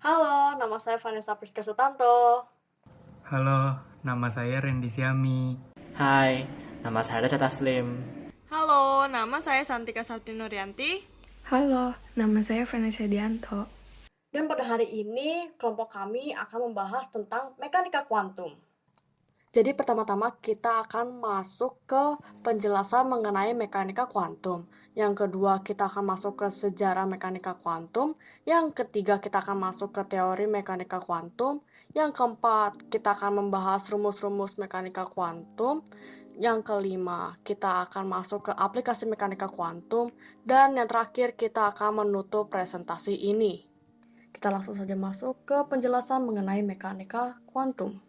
Halo, nama saya Vanessa Priska Sutanto. Halo, nama saya Randy Siami. Hai, nama saya Richard Taslim. Halo, nama saya Santika Sabti Nuryanti. Halo, nama saya Vanessa Dianto. Dan pada hari ini, kelompok kami akan membahas tentang mekanika kuantum. Jadi pertama-tama kita akan masuk ke penjelasan mengenai mekanika kuantum. Yang kedua, kita akan masuk ke sejarah mekanika kuantum. Yang ketiga, kita akan masuk ke teori mekanika kuantum. Yang keempat, kita akan membahas rumus-rumus mekanika kuantum. Yang kelima, kita akan masuk ke aplikasi mekanika kuantum. Dan yang terakhir, kita akan menutup presentasi ini. Kita langsung saja masuk ke penjelasan mengenai mekanika kuantum.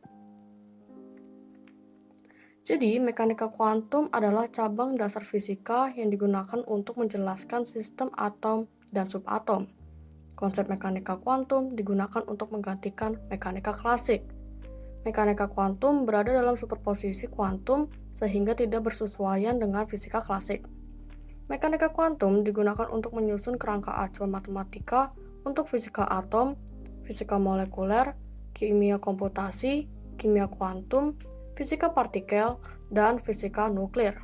Jadi, mekanika kuantum adalah cabang dasar fisika yang digunakan untuk menjelaskan sistem atom dan subatom. Konsep mekanika kuantum digunakan untuk menggantikan mekanika klasik. Mekanika kuantum berada dalam superposisi kuantum sehingga tidak bersesuaian dengan fisika klasik. Mekanika kuantum digunakan untuk menyusun kerangka acuan matematika untuk fisika atom, fisika molekuler, kimia komputasi, kimia kuantum, fisika partikel, dan fisika nuklir.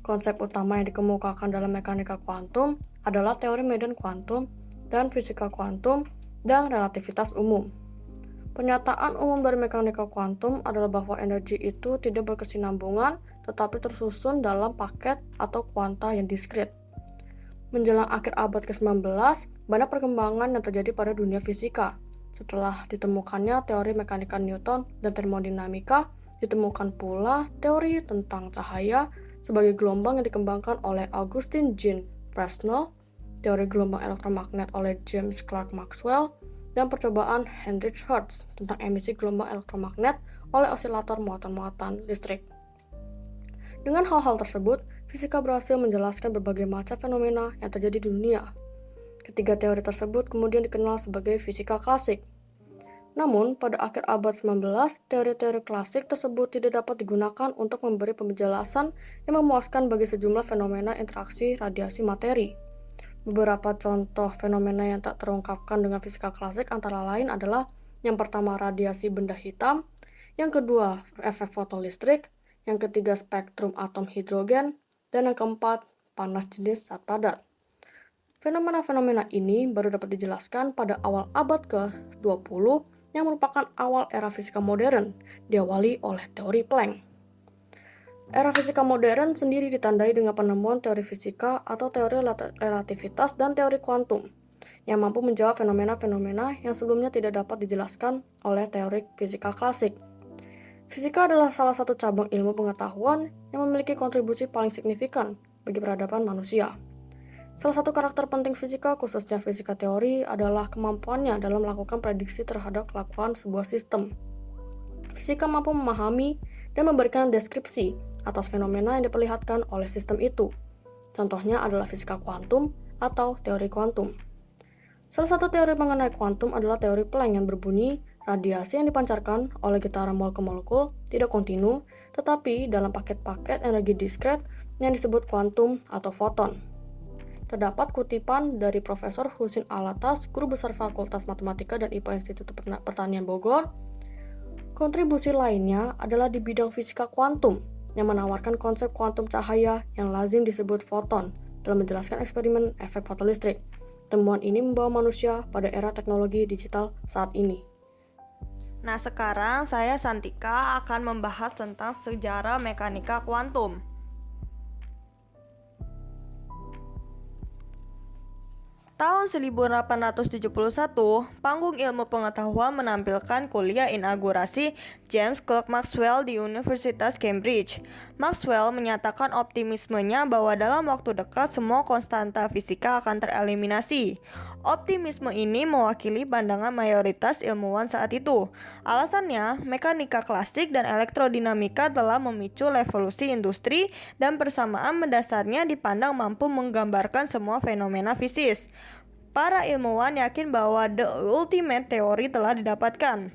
Konsep utama yang dikemukakan dalam mekanika kuantum adalah teori medan kuantum dan fisika kuantum dan relativitas umum. Pernyataan umum dari mekanika kuantum adalah bahwa energi itu tidak berkesinambungan tetapi tersusun dalam paket atau kuanta yang diskrit. Menjelang akhir abad ke-19, banyak perkembangan yang terjadi pada dunia fisika. Setelah ditemukannya teori mekanika Newton dan termodinamika, ditemukan pula teori tentang cahaya sebagai gelombang yang dikembangkan oleh Augustin Jean Fresnel, teori gelombang elektromagnet oleh James Clerk Maxwell, dan percobaan Heinrich Hertz tentang emisi gelombang elektromagnet oleh osilator muatan-muatan listrik. Dengan hal-hal tersebut, fisika berhasil menjelaskan berbagai macam fenomena yang terjadi di dunia. Ketiga teori tersebut kemudian dikenal sebagai fisika klasik. Namun, pada akhir abad 19, teori-teori klasik tersebut tidak dapat digunakan untuk memberi penjelasan yang memuaskan bagi sejumlah fenomena interaksi radiasi materi. Beberapa contoh fenomena yang tak terungkapkan dengan fisika klasik antara lain adalah yang pertama radiasi benda hitam, yang kedua efek fotolistrik, yang ketiga spektrum atom hidrogen, dan yang keempat panas jenis zat padat. Fenomena-fenomena ini baru dapat dijelaskan pada awal abad ke-20 yang merupakan awal era fisika modern, diawali oleh teori Planck. Era fisika modern sendiri ditandai dengan penemuan teori fisika atau teori relativitas dan teori kuantum, yang mampu menjawab fenomena-fenomena yang sebelumnya tidak dapat dijelaskan oleh teori fisika klasik. Fisika adalah salah satu cabang ilmu pengetahuan yang memiliki kontribusi paling signifikan bagi peradaban manusia. Salah satu karakter penting fisika, khususnya fisika teori, adalah kemampuannya dalam melakukan prediksi terhadap kelakuan sebuah sistem. Fisika mampu memahami dan memberikan deskripsi atas fenomena yang diperlihatkan oleh sistem itu. Contohnya adalah fisika kuantum atau teori kuantum. Salah satu teori mengenai kuantum adalah teori Planck yang berbunyi, radiasi yang dipancarkan oleh getaran molekul-molekul tidak kontinu, tetapi dalam paket-paket energi diskret yang disebut kuantum atau foton. Terdapat kutipan dari Profesor Husin Alatas, Guru Besar Fakultas Matematika dan IPA Institut Pertanian Bogor. Kontribusi lainnya adalah di bidang fisika kuantum, yang menawarkan konsep kuantum cahaya yang lazim disebut foton dalam menjelaskan eksperimen efek fotolistrik. Temuan ini membawa manusia pada era teknologi digital saat ini. Nah, sekarang saya Santika akan membahas tentang sejarah mekanika kuantum. Tahun 1871, Panggung Ilmu Pengetahuan menampilkan kuliah inaugurasi James Clerk Maxwell di Universitas Cambridge. Maxwell menyatakan optimismenya bahwa dalam waktu dekat semua konstanta fisika akan tereliminasi. Optimisme ini mewakili pandangan mayoritas ilmuwan saat itu. Alasannya, mekanika klasik dan elektrodinamika telah memicu revolusi industri dan persamaan mendasarnya dipandang mampu menggambarkan semua fenomena fisis. Para ilmuwan yakin bahwa the ultimate theory telah didapatkan.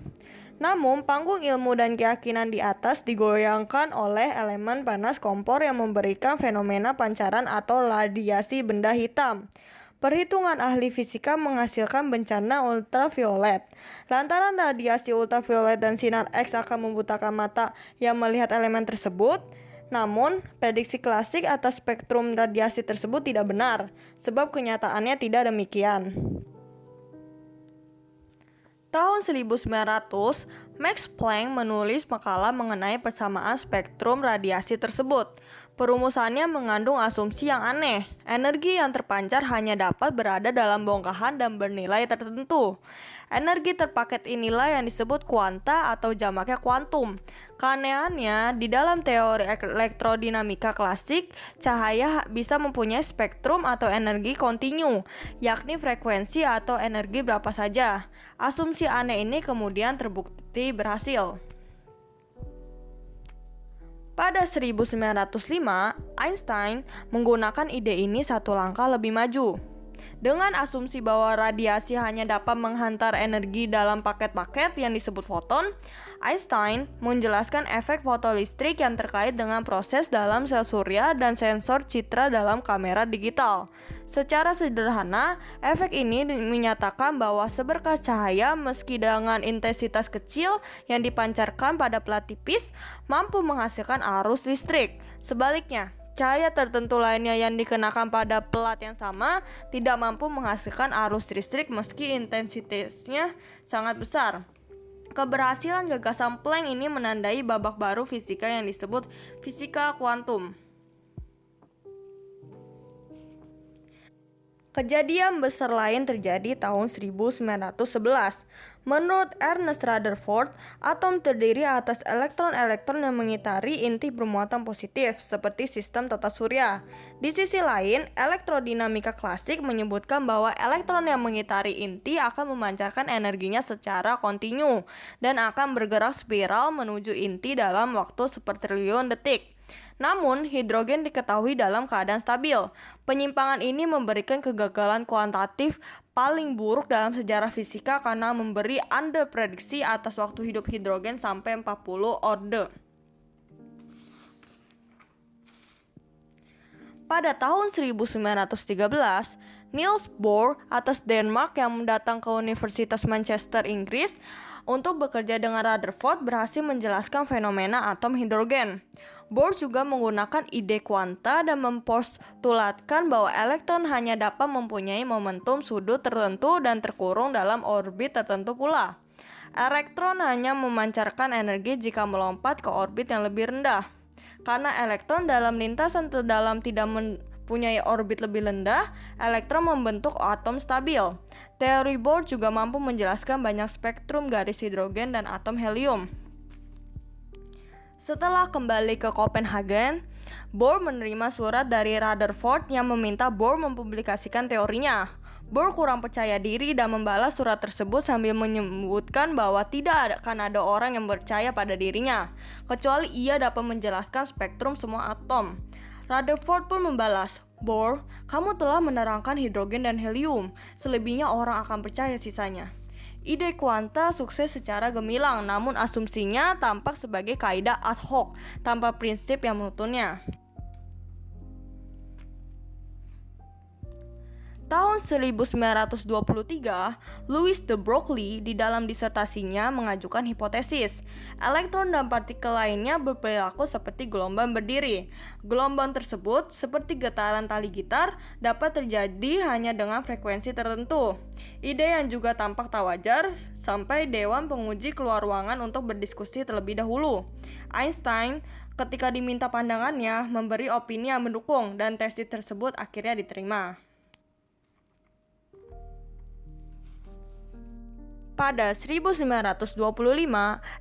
Namun, panggung ilmu dan keyakinan di atas digoyangkan oleh elemen panas kompor yang memberikan fenomena pancaran atau radiasi benda hitam. Perhitungan ahli fisika menghasilkan bencana ultraviolet. Lantaran radiasi ultraviolet dan sinar X akan membutakan mata yang melihat elemen tersebut. Namun, prediksi klasik atas spektrum radiasi tersebut tidak benar, sebab kenyataannya tidak demikian. Tahun 1900, Max Planck menulis makalah mengenai persamaan spektrum radiasi tersebut. Perumusannya mengandung asumsi yang aneh. Energi yang terpancar hanya dapat berada dalam bongkahan dan bernilai tertentu. Energi terpaket inilah yang disebut kuanta atau jamaknya kuantum. Keanehannya, di dalam teori elektrodinamika klasik, cahaya bisa mempunyai spektrum atau energi kontinu, yakni frekuensi atau energi berapa saja. Asumsi aneh ini kemudian terbukti berhasil. Pada 1905, Einstein menggunakan ide ini satu langkah lebih maju. Dengan asumsi bahwa radiasi hanya dapat menghantar energi dalam paket-paket yang disebut foton, Einstein menjelaskan efek fotolistrik yang terkait dengan proses dalam sel surya dan sensor citra dalam kamera digital. Secara sederhana, efek ini menyatakan bahwa seberkas cahaya meski dengan intensitas kecil yang dipancarkan pada pelat tipis mampu menghasilkan arus listrik. Sebaliknya, cahaya tertentu lainnya yang dikenakan pada pelat yang sama tidak mampu menghasilkan arus listrik meski intensitasnya sangat besar. Keberhasilan gagasan Planck ini menandai babak baru fisika yang disebut fisika kuantum. Kejadian besar lain terjadi tahun 1911. Menurut Ernest Rutherford, atom terdiri atas elektron-elektron yang mengitari inti bermuatan positif, seperti sistem tata surya. Di sisi lain, elektrodinamika klasik menyebutkan bahwa elektron yang mengitari inti akan memancarkan energinya secara kontinu dan akan bergerak spiral menuju inti dalam waktu sepertriliun detik. Namun, hidrogen diketahui dalam keadaan stabil. Penyimpangan ini memberikan kegagalan kuantitatif paling buruk dalam sejarah fisika karena memberi underprediksi atas waktu hidup hidrogen sampai 40 orde. Pada tahun 1913, Niels Bohr atas Denmark yang datang ke Universitas Manchester, Inggris untuk bekerja dengan Rutherford berhasil menjelaskan fenomena atom hidrogen. Bohr juga menggunakan ide kuanta dan mempostulatkan bahwa elektron hanya dapat mempunyai momentum sudut tertentu dan terkurung dalam orbit tertentu pula. Elektron hanya memancarkan energi jika melompat ke orbit yang lebih rendah. Karena elektron dalam lintasan terdalam tidak mempunyai orbit lebih rendah, elektron membentuk atom stabil. Teori Bohr juga mampu menjelaskan banyak spektrum garis hidrogen dan atom helium. Setelah kembali ke Copenhagen, Bohr menerima surat dari Rutherford yang meminta Bohr mempublikasikan teorinya. Bohr kurang percaya diri dan membalas surat tersebut sambil menyebutkan bahwa tidak akan ada orang yang percaya pada dirinya, kecuali ia dapat menjelaskan spektrum semua atom. Rutherford pun membalas, "Bohr, kamu telah menerangkan hidrogen dan helium, selebihnya orang akan percaya sisanya." Ide kuanta sukses secara gemilang, namun asumsinya tampak sebagai kaidah ad hoc, tanpa prinsip yang menuntunnya. Tahun 1923, Louis de Broglie di dalam disertasinya mengajukan hipotesis elektron dan partikel lainnya berperilaku seperti gelombang berdiri. Gelombang tersebut, seperti getaran tali gitar, dapat terjadi hanya dengan frekuensi tertentu. Ide yang juga tampak tak wajar sampai Dewan Penguji keluar ruangan untuk berdiskusi terlebih dahulu. Einstein, ketika diminta pandangannya, memberi opini yang mendukung dan tesis tersebut akhirnya diterima. Pada 1925,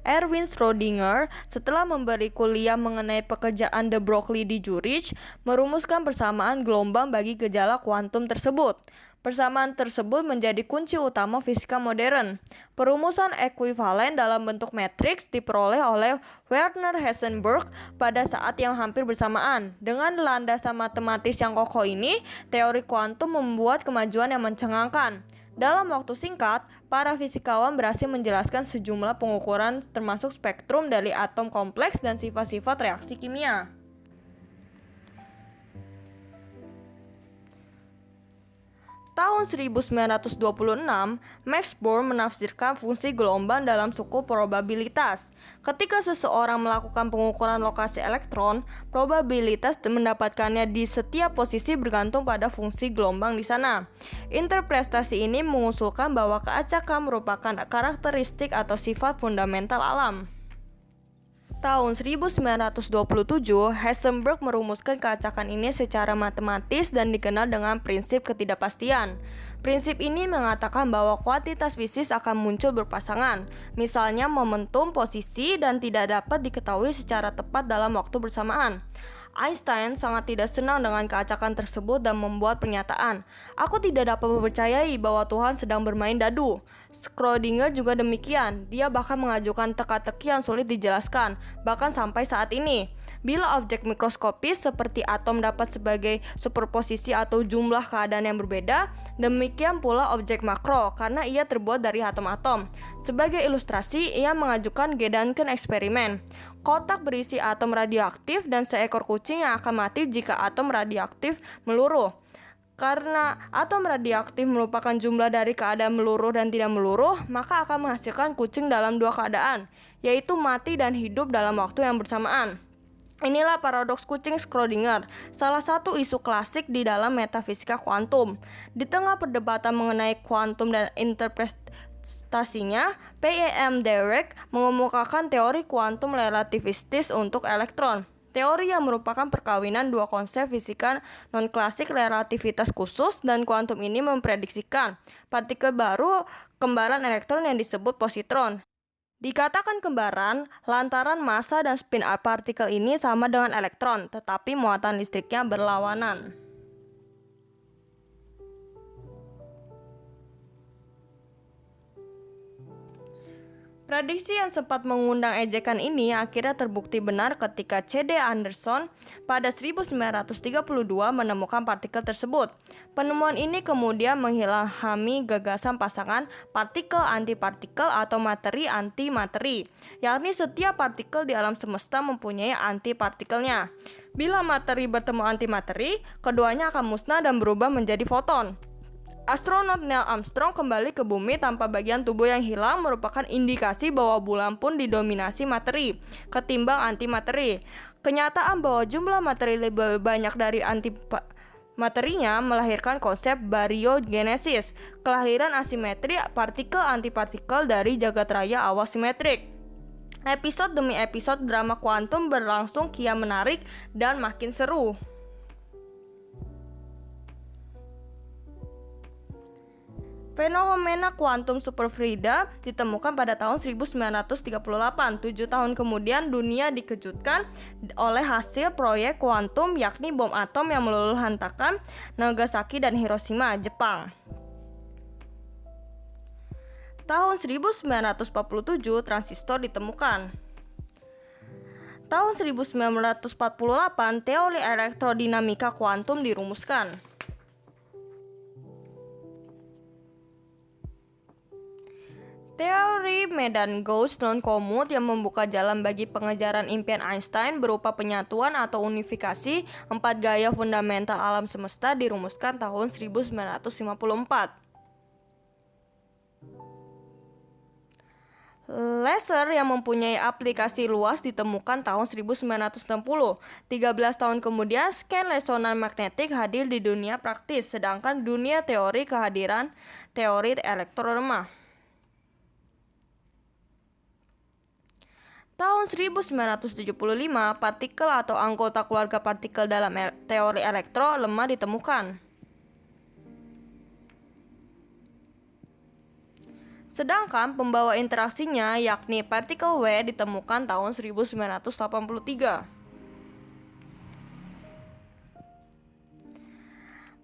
Erwin Schrödinger setelah memberi kuliah mengenai pekerjaan de Broglie di Zurich, merumuskan persamaan gelombang bagi gejala kuantum tersebut. Persamaan tersebut menjadi kunci utama fisika modern. Perumusan ekuivalen dalam bentuk matriks diperoleh oleh Werner Heisenberg pada saat yang hampir bersamaan. Dengan landasan matematis yang kokoh ini, teori kuantum membuat kemajuan yang mencengangkan. Dalam waktu singkat, para fisikawan berhasil menjelaskan sejumlah pengukuran termasuk spektrum dari atom kompleks dan sifat-sifat reaksi kimia. Tahun 1926, Max Born menafsirkan fungsi gelombang dalam suku probabilitas. Ketika seseorang melakukan pengukuran lokasi elektron, probabilitas mendapatkannya di setiap posisi bergantung pada fungsi gelombang di sana. Interpretasi ini mengusulkan bahwa keacakan merupakan karakteristik atau sifat fundamental alam. Tahun 1927, Heisenberg merumuskan keacakan ini secara matematis dan dikenal dengan prinsip ketidakpastian. Prinsip ini mengatakan bahwa kuantitas fisik akan muncul berpasangan, misalnya momentum, posisi, dan tidak dapat diketahui secara tepat dalam waktu bersamaan. Einstein sangat tidak senang dengan keacakan tersebut dan membuat pernyataan, "Aku tidak dapat mempercayai bahwa Tuhan sedang bermain dadu." Schrödinger juga demikian, dia bahkan mengajukan teka-teki yang sulit dijelaskan, bahkan sampai saat ini. Bila objek mikroskopis seperti atom dapat sebagai superposisi atau jumlah keadaan yang berbeda, demikian pula objek makro karena ia terbuat dari atom-atom. Sebagai ilustrasi, ia mengajukan Gedanken eksperimen. Kotak berisi atom radioaktif dan seekor kucing yang akan mati jika atom radioaktif meluruh. Karena atom radioaktif merupakan jumlah dari keadaan meluruh dan tidak meluruh, maka akan menghasilkan kucing dalam dua keadaan, yaitu mati dan hidup dalam waktu yang bersamaan. Inilah paradoks kucing Schrödinger, salah satu isu klasik di dalam metafisika kuantum. Di tengah perdebatan mengenai kuantum dan interpretasinya, P.E.M. Dirac mengemukakan teori kuantum relativistis untuk elektron. Teori yang merupakan perkawinan dua konsep fisika non-klasik relativitas khusus dan kuantum ini memprediksikan partikel baru kembaran elektron yang disebut positron. Dikatakan kembaran lantaran massa dan spin partikel ini sama dengan elektron, tetapi muatan listriknya berlawanan. Prediksi yang sempat mengundang ejekan ini akhirnya terbukti benar ketika C.D. Anderson pada 1932 menemukan partikel tersebut. Penemuan ini kemudian mengilhami gagasan pasangan partikel-antipartikel atau materi-antimateri, yakni setiap partikel di alam semesta mempunyai antipartikelnya. Bila materi bertemu antimateri, keduanya akan musnah dan berubah menjadi foton. Astronot Neil Armstrong kembali ke bumi tanpa bagian tubuh yang hilang merupakan indikasi bahwa bulan pun didominasi materi ketimbang antimateri. Kenyataan bahwa jumlah materi lebih banyak dari antimaterinya melahirkan konsep bariogenesis, kelahiran asimetri partikel-antipartikel dari jagat raya awal simetrik. Episode demi episode drama kuantum berlangsung kian menarik dan makin seru. Fenomena kuantum superfluida ditemukan pada tahun 1938. 7 tahun kemudian dunia dikejutkan oleh hasil proyek kuantum, yakni bom atom yang meluluhlantakkan Nagasaki dan Hiroshima, Jepang. Tahun 1947 transistor ditemukan. Tahun 1948 teori elektrodinamika kuantum dirumuskan. Teori medan Gauss non-komut yang membuka jalan bagi pengejaran impian Einstein berupa penyatuan atau unifikasi 4 gaya fundamental alam semesta dirumuskan tahun 1954. Laser yang mempunyai aplikasi luas ditemukan tahun 1960. 13 tahun kemudian scan resonan magnetik hadir di dunia praktis, sedangkan dunia teori kehadiran teori elektron lemah. Tahun 1975, partikel atau anggota keluarga partikel dalam teori elektron lemah ditemukan. Sedangkan pembawa interaksinya yakni partikel W ditemukan tahun 1983.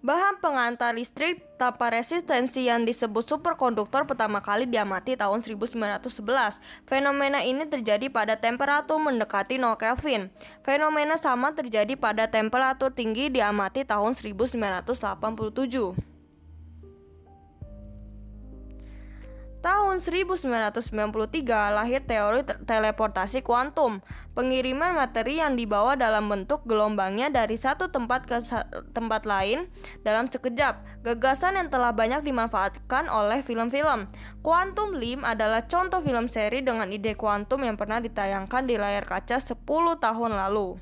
Bahan pengantar listrik tanpa resistensi yang disebut superkonduktor pertama kali diamati tahun 1911. Fenomena ini terjadi pada temperatur mendekati 0 Kelvin. Fenomena sama terjadi pada temperatur tinggi diamati tahun 1987. Tahun 1993 lahir teori teleportasi kuantum, pengiriman materi yang dibawa dalam bentuk gelombangnya dari satu tempat ke tempat lain dalam sekejap, gagasan yang telah banyak dimanfaatkan oleh film-film. Quantum Leap adalah contoh film seri dengan ide kuantum yang pernah ditayangkan di layar kaca 10 tahun lalu.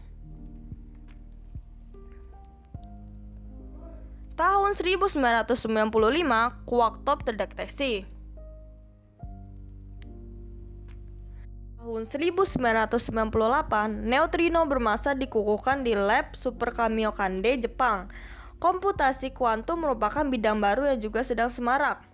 Tahun 1995, Quackthop terdeteksi. Tahun 1998, neutrino bermassa dikukuhkan di lab Super Kamiokande, Jepang. Komputasi kuantum merupakan bidang baru yang juga sedang semarak.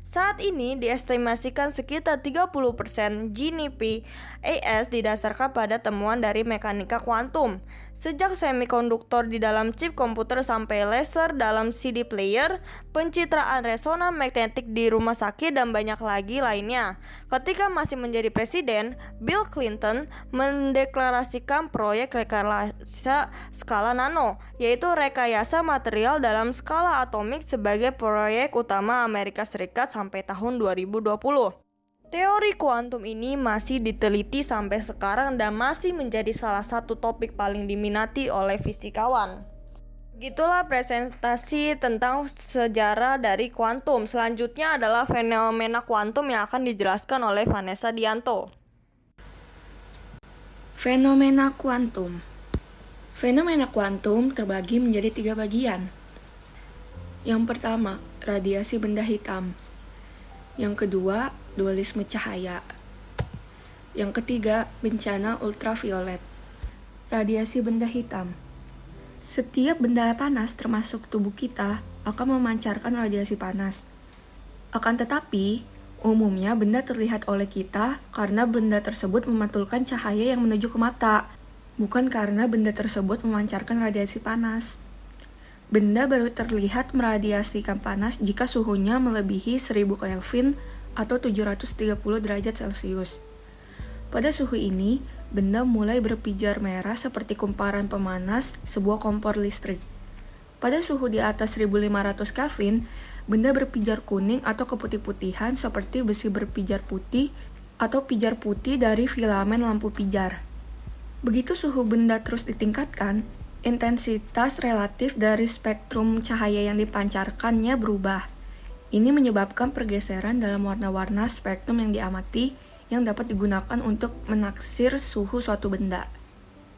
Saat ini diestimasikan sekitar 30% GDP AS didasarkan pada temuan dari mekanika kuantum. Sejak semikonduktor di dalam chip komputer sampai laser dalam CD player, pencitraan resonan magnetik di rumah sakit dan banyak lagi lainnya. Ketika masih menjadi presiden, Bill Clinton mendeklarasikan proyek rekayasa skala nano, yaitu rekayasa material dalam skala atomik sebagai proyek utama Amerika Serikat sampai tahun 2020. Teori kuantum ini masih diteliti sampai sekarang dan masih menjadi salah satu topik paling diminati oleh fisikawan. Begitulah presentasi tentang sejarah dari kuantum. Selanjutnya adalah fenomena kuantum yang akan dijelaskan oleh Vanessa Dianto. Fenomena kuantum. Fenomena kuantum terbagi menjadi 3 bagian. Yang pertama, radiasi benda hitam. Yang kedua, dualisme cahaya. Yang ketiga, bencana ultraviolet. Radiasi benda hitam. Setiap benda panas termasuk tubuh kita akan memancarkan radiasi panas. Akan tetapi, umumnya benda terlihat oleh kita karena benda tersebut memantulkan cahaya yang menuju ke mata, bukan karena benda tersebut memancarkan radiasi panas. Benda baru terlihat meradiasikan panas jika suhunya melebihi 1000 Kelvin atau 730 derajat Celcius. Pada suhu ini, benda mulai berpijar merah seperti kumparan pemanas sebuah kompor listrik. Pada suhu di atas 1500 Kelvin, benda berpijar kuning atau keputih-putihan seperti besi berpijar putih atau pijar putih dari filamen lampu pijar. Begitu suhu benda terus ditingkatkan, intensitas relatif dari spektrum cahaya yang dipancarkannya berubah. Ini menyebabkan pergeseran dalam warna-warna spektrum yang diamati yang dapat digunakan untuk menaksir suhu suatu benda.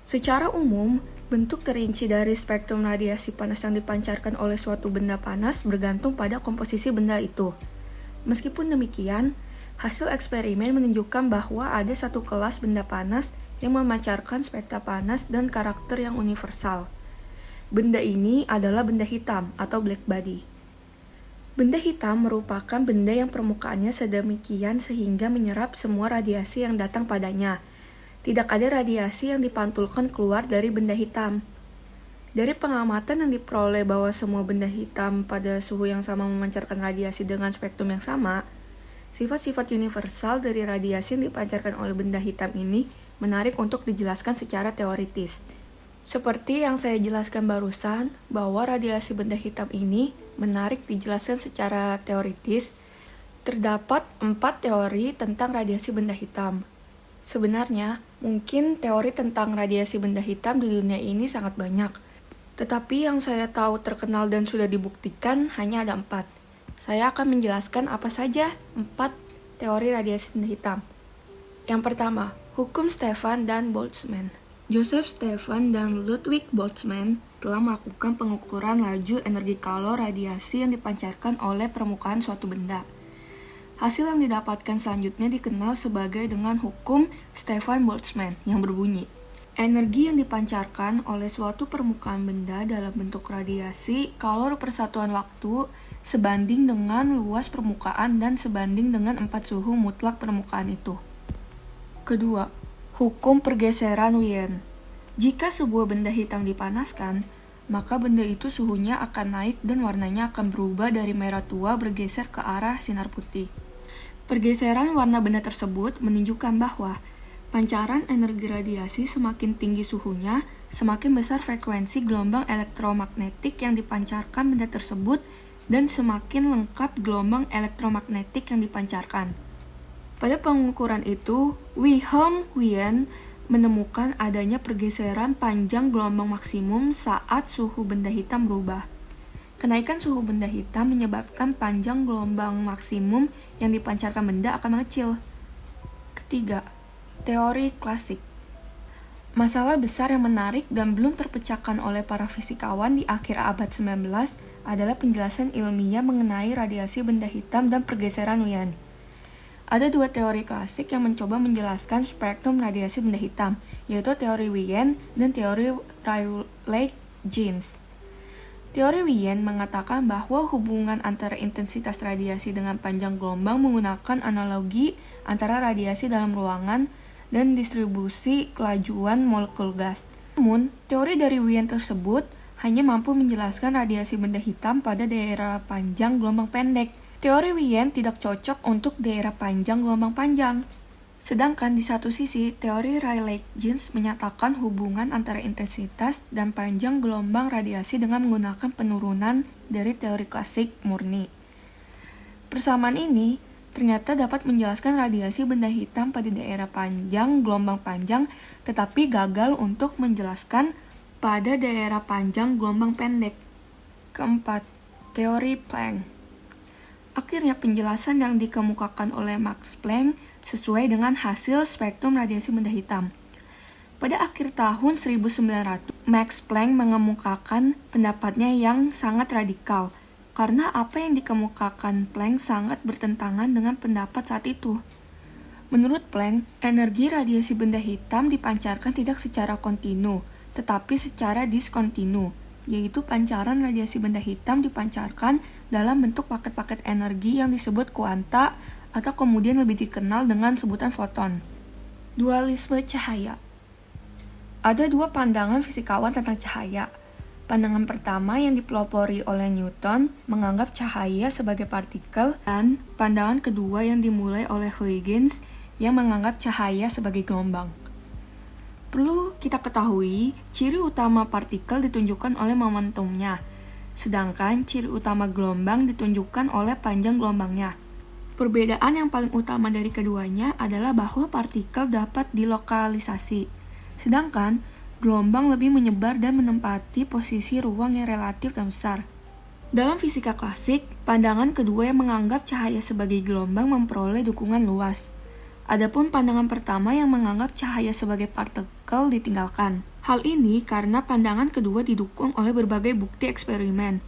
Secara umum, bentuk terinci dari spektrum radiasi panas yang dipancarkan oleh suatu benda panas bergantung pada komposisi benda itu. Meskipun demikian, hasil eksperimen menunjukkan bahwa ada satu kelas benda panas yang memancarkan spektra panas dan karakter yang universal. Benda ini adalah benda hitam atau black body. Benda hitam merupakan benda yang permukaannya sedemikian sehingga menyerap semua radiasi yang datang padanya. Tidak ada radiasi yang dipantulkan keluar dari benda hitam. Dari pengamatan yang diperoleh bahwa semua benda hitam pada suhu yang sama memancarkan radiasi dengan spektrum yang sama, sifat-sifat universal dari radiasi yang dipancarkan oleh benda hitam ini menarik untuk dijelaskan secara teoritis. Seperti yang saya jelaskan barusan, bahwa radiasi benda hitam ini menarik dijelaskan secara teoritis, terdapat 4 teori tentang radiasi benda hitam. Sebenarnya, mungkin teori tentang radiasi benda hitam di dunia ini sangat banyak. Tetapi yang saya tahu terkenal dan sudah dibuktikan hanya ada 4. Saya akan menjelaskan apa saja 4 teori radiasi benda hitam. Yang pertama, hukum Stefan dan Boltzmann. Joseph Stefan dan Ludwig Boltzmann telah melakukan pengukuran laju energi kalor radiasi yang dipancarkan oleh permukaan suatu benda. Hasil yang didapatkan selanjutnya dikenal sebagai dengan hukum Stefan-Boltzmann yang berbunyi, energi yang dipancarkan oleh suatu permukaan benda dalam bentuk radiasi kalor persatuan waktu sebanding dengan luas permukaan dan sebanding dengan 4 suhu mutlak permukaan itu. Kedua, hukum pergeseran Wien. Jika sebuah benda hitam dipanaskan, maka benda itu suhunya akan naik dan warnanya akan berubah dari merah tua bergeser ke arah sinar putih. Pergeseran warna benda tersebut menunjukkan bahwa pancaran energi radiasi semakin tinggi suhunya, semakin besar frekuensi gelombang elektromagnetik yang dipancarkan benda tersebut dan semakin lengkap gelombang elektromagnetik yang dipancarkan. Pada pengukuran itu, Wilhelm Wien menemukan adanya pergeseran panjang gelombang maksimum saat suhu benda hitam berubah. Kenaikan suhu benda hitam menyebabkan panjang gelombang maksimum yang dipancarkan benda akan mengecil. Ketiga, teori klasik. Masalah besar yang menarik dan belum terpecahkan oleh para fisikawan di akhir abad 19 adalah penjelasan ilmiah mengenai radiasi benda hitam dan pergeseran Wien. Ada dua teori klasik yang mencoba menjelaskan spektrum radiasi benda hitam, yaitu teori Wien dan teori Rayleigh-Jeans. Teori Wien mengatakan bahwa hubungan antara intensitas radiasi dengan panjang gelombang menggunakan analogi antara radiasi dalam ruangan dan distribusi kelajuan molekul gas. Namun, teori dari Wien tersebut hanya mampu menjelaskan radiasi benda hitam pada daerah panjang gelombang pendek. Teori Wien tidak cocok untuk daerah panjang gelombang panjang. Sedangkan di satu sisi, teori Rayleigh-Jeans menyatakan hubungan antara intensitas dan panjang gelombang radiasi dengan menggunakan penurunan dari teori klasik murni. Persamaan ini ternyata dapat menjelaskan radiasi benda hitam pada daerah panjang gelombang panjang, tetapi gagal untuk menjelaskan pada daerah panjang gelombang pendek. Keempat, teori Planck. Akhirnya penjelasan yang dikemukakan oleh Max Planck sesuai dengan hasil spektrum radiasi benda hitam. Pada akhir tahun 1900, Max Planck mengemukakan pendapatnya yang sangat radikal, karena apa yang dikemukakan Planck sangat bertentangan dengan pendapat saat itu. Menurut Planck, energi radiasi benda hitam dipancarkan tidak secara kontinu, tetapi secara diskontinu, yaitu pancaran radiasi benda hitam dipancarkan dalam bentuk paket-paket energi yang disebut kuanta atau kemudian lebih dikenal dengan sebutan foton. Dualisme cahaya. Ada dua pandangan fisikawan tentang cahaya. Pandangan pertama yang dipelopori oleh Newton menganggap cahaya sebagai partikel, dan pandangan kedua yang dimulai oleh Huygens yang menganggap cahaya sebagai gelombang. Perlu kita ketahui, ciri utama partikel ditunjukkan oleh momentumnya, sedangkan ciri utama gelombang ditunjukkan oleh panjang gelombangnya. Perbedaan yang paling utama dari keduanya adalah bahwa partikel dapat dilokalisasi, sedangkan gelombang lebih menyebar dan menempati posisi ruang yang relatif dan besar. Dalam fisika klasik, pandangan kedua yang menganggap cahaya sebagai gelombang memperoleh dukungan luas. Adapun pandangan pertama yang menganggap cahaya sebagai partikel ditinggalkan. Hal ini karena pandangan kedua didukung oleh berbagai bukti eksperimen.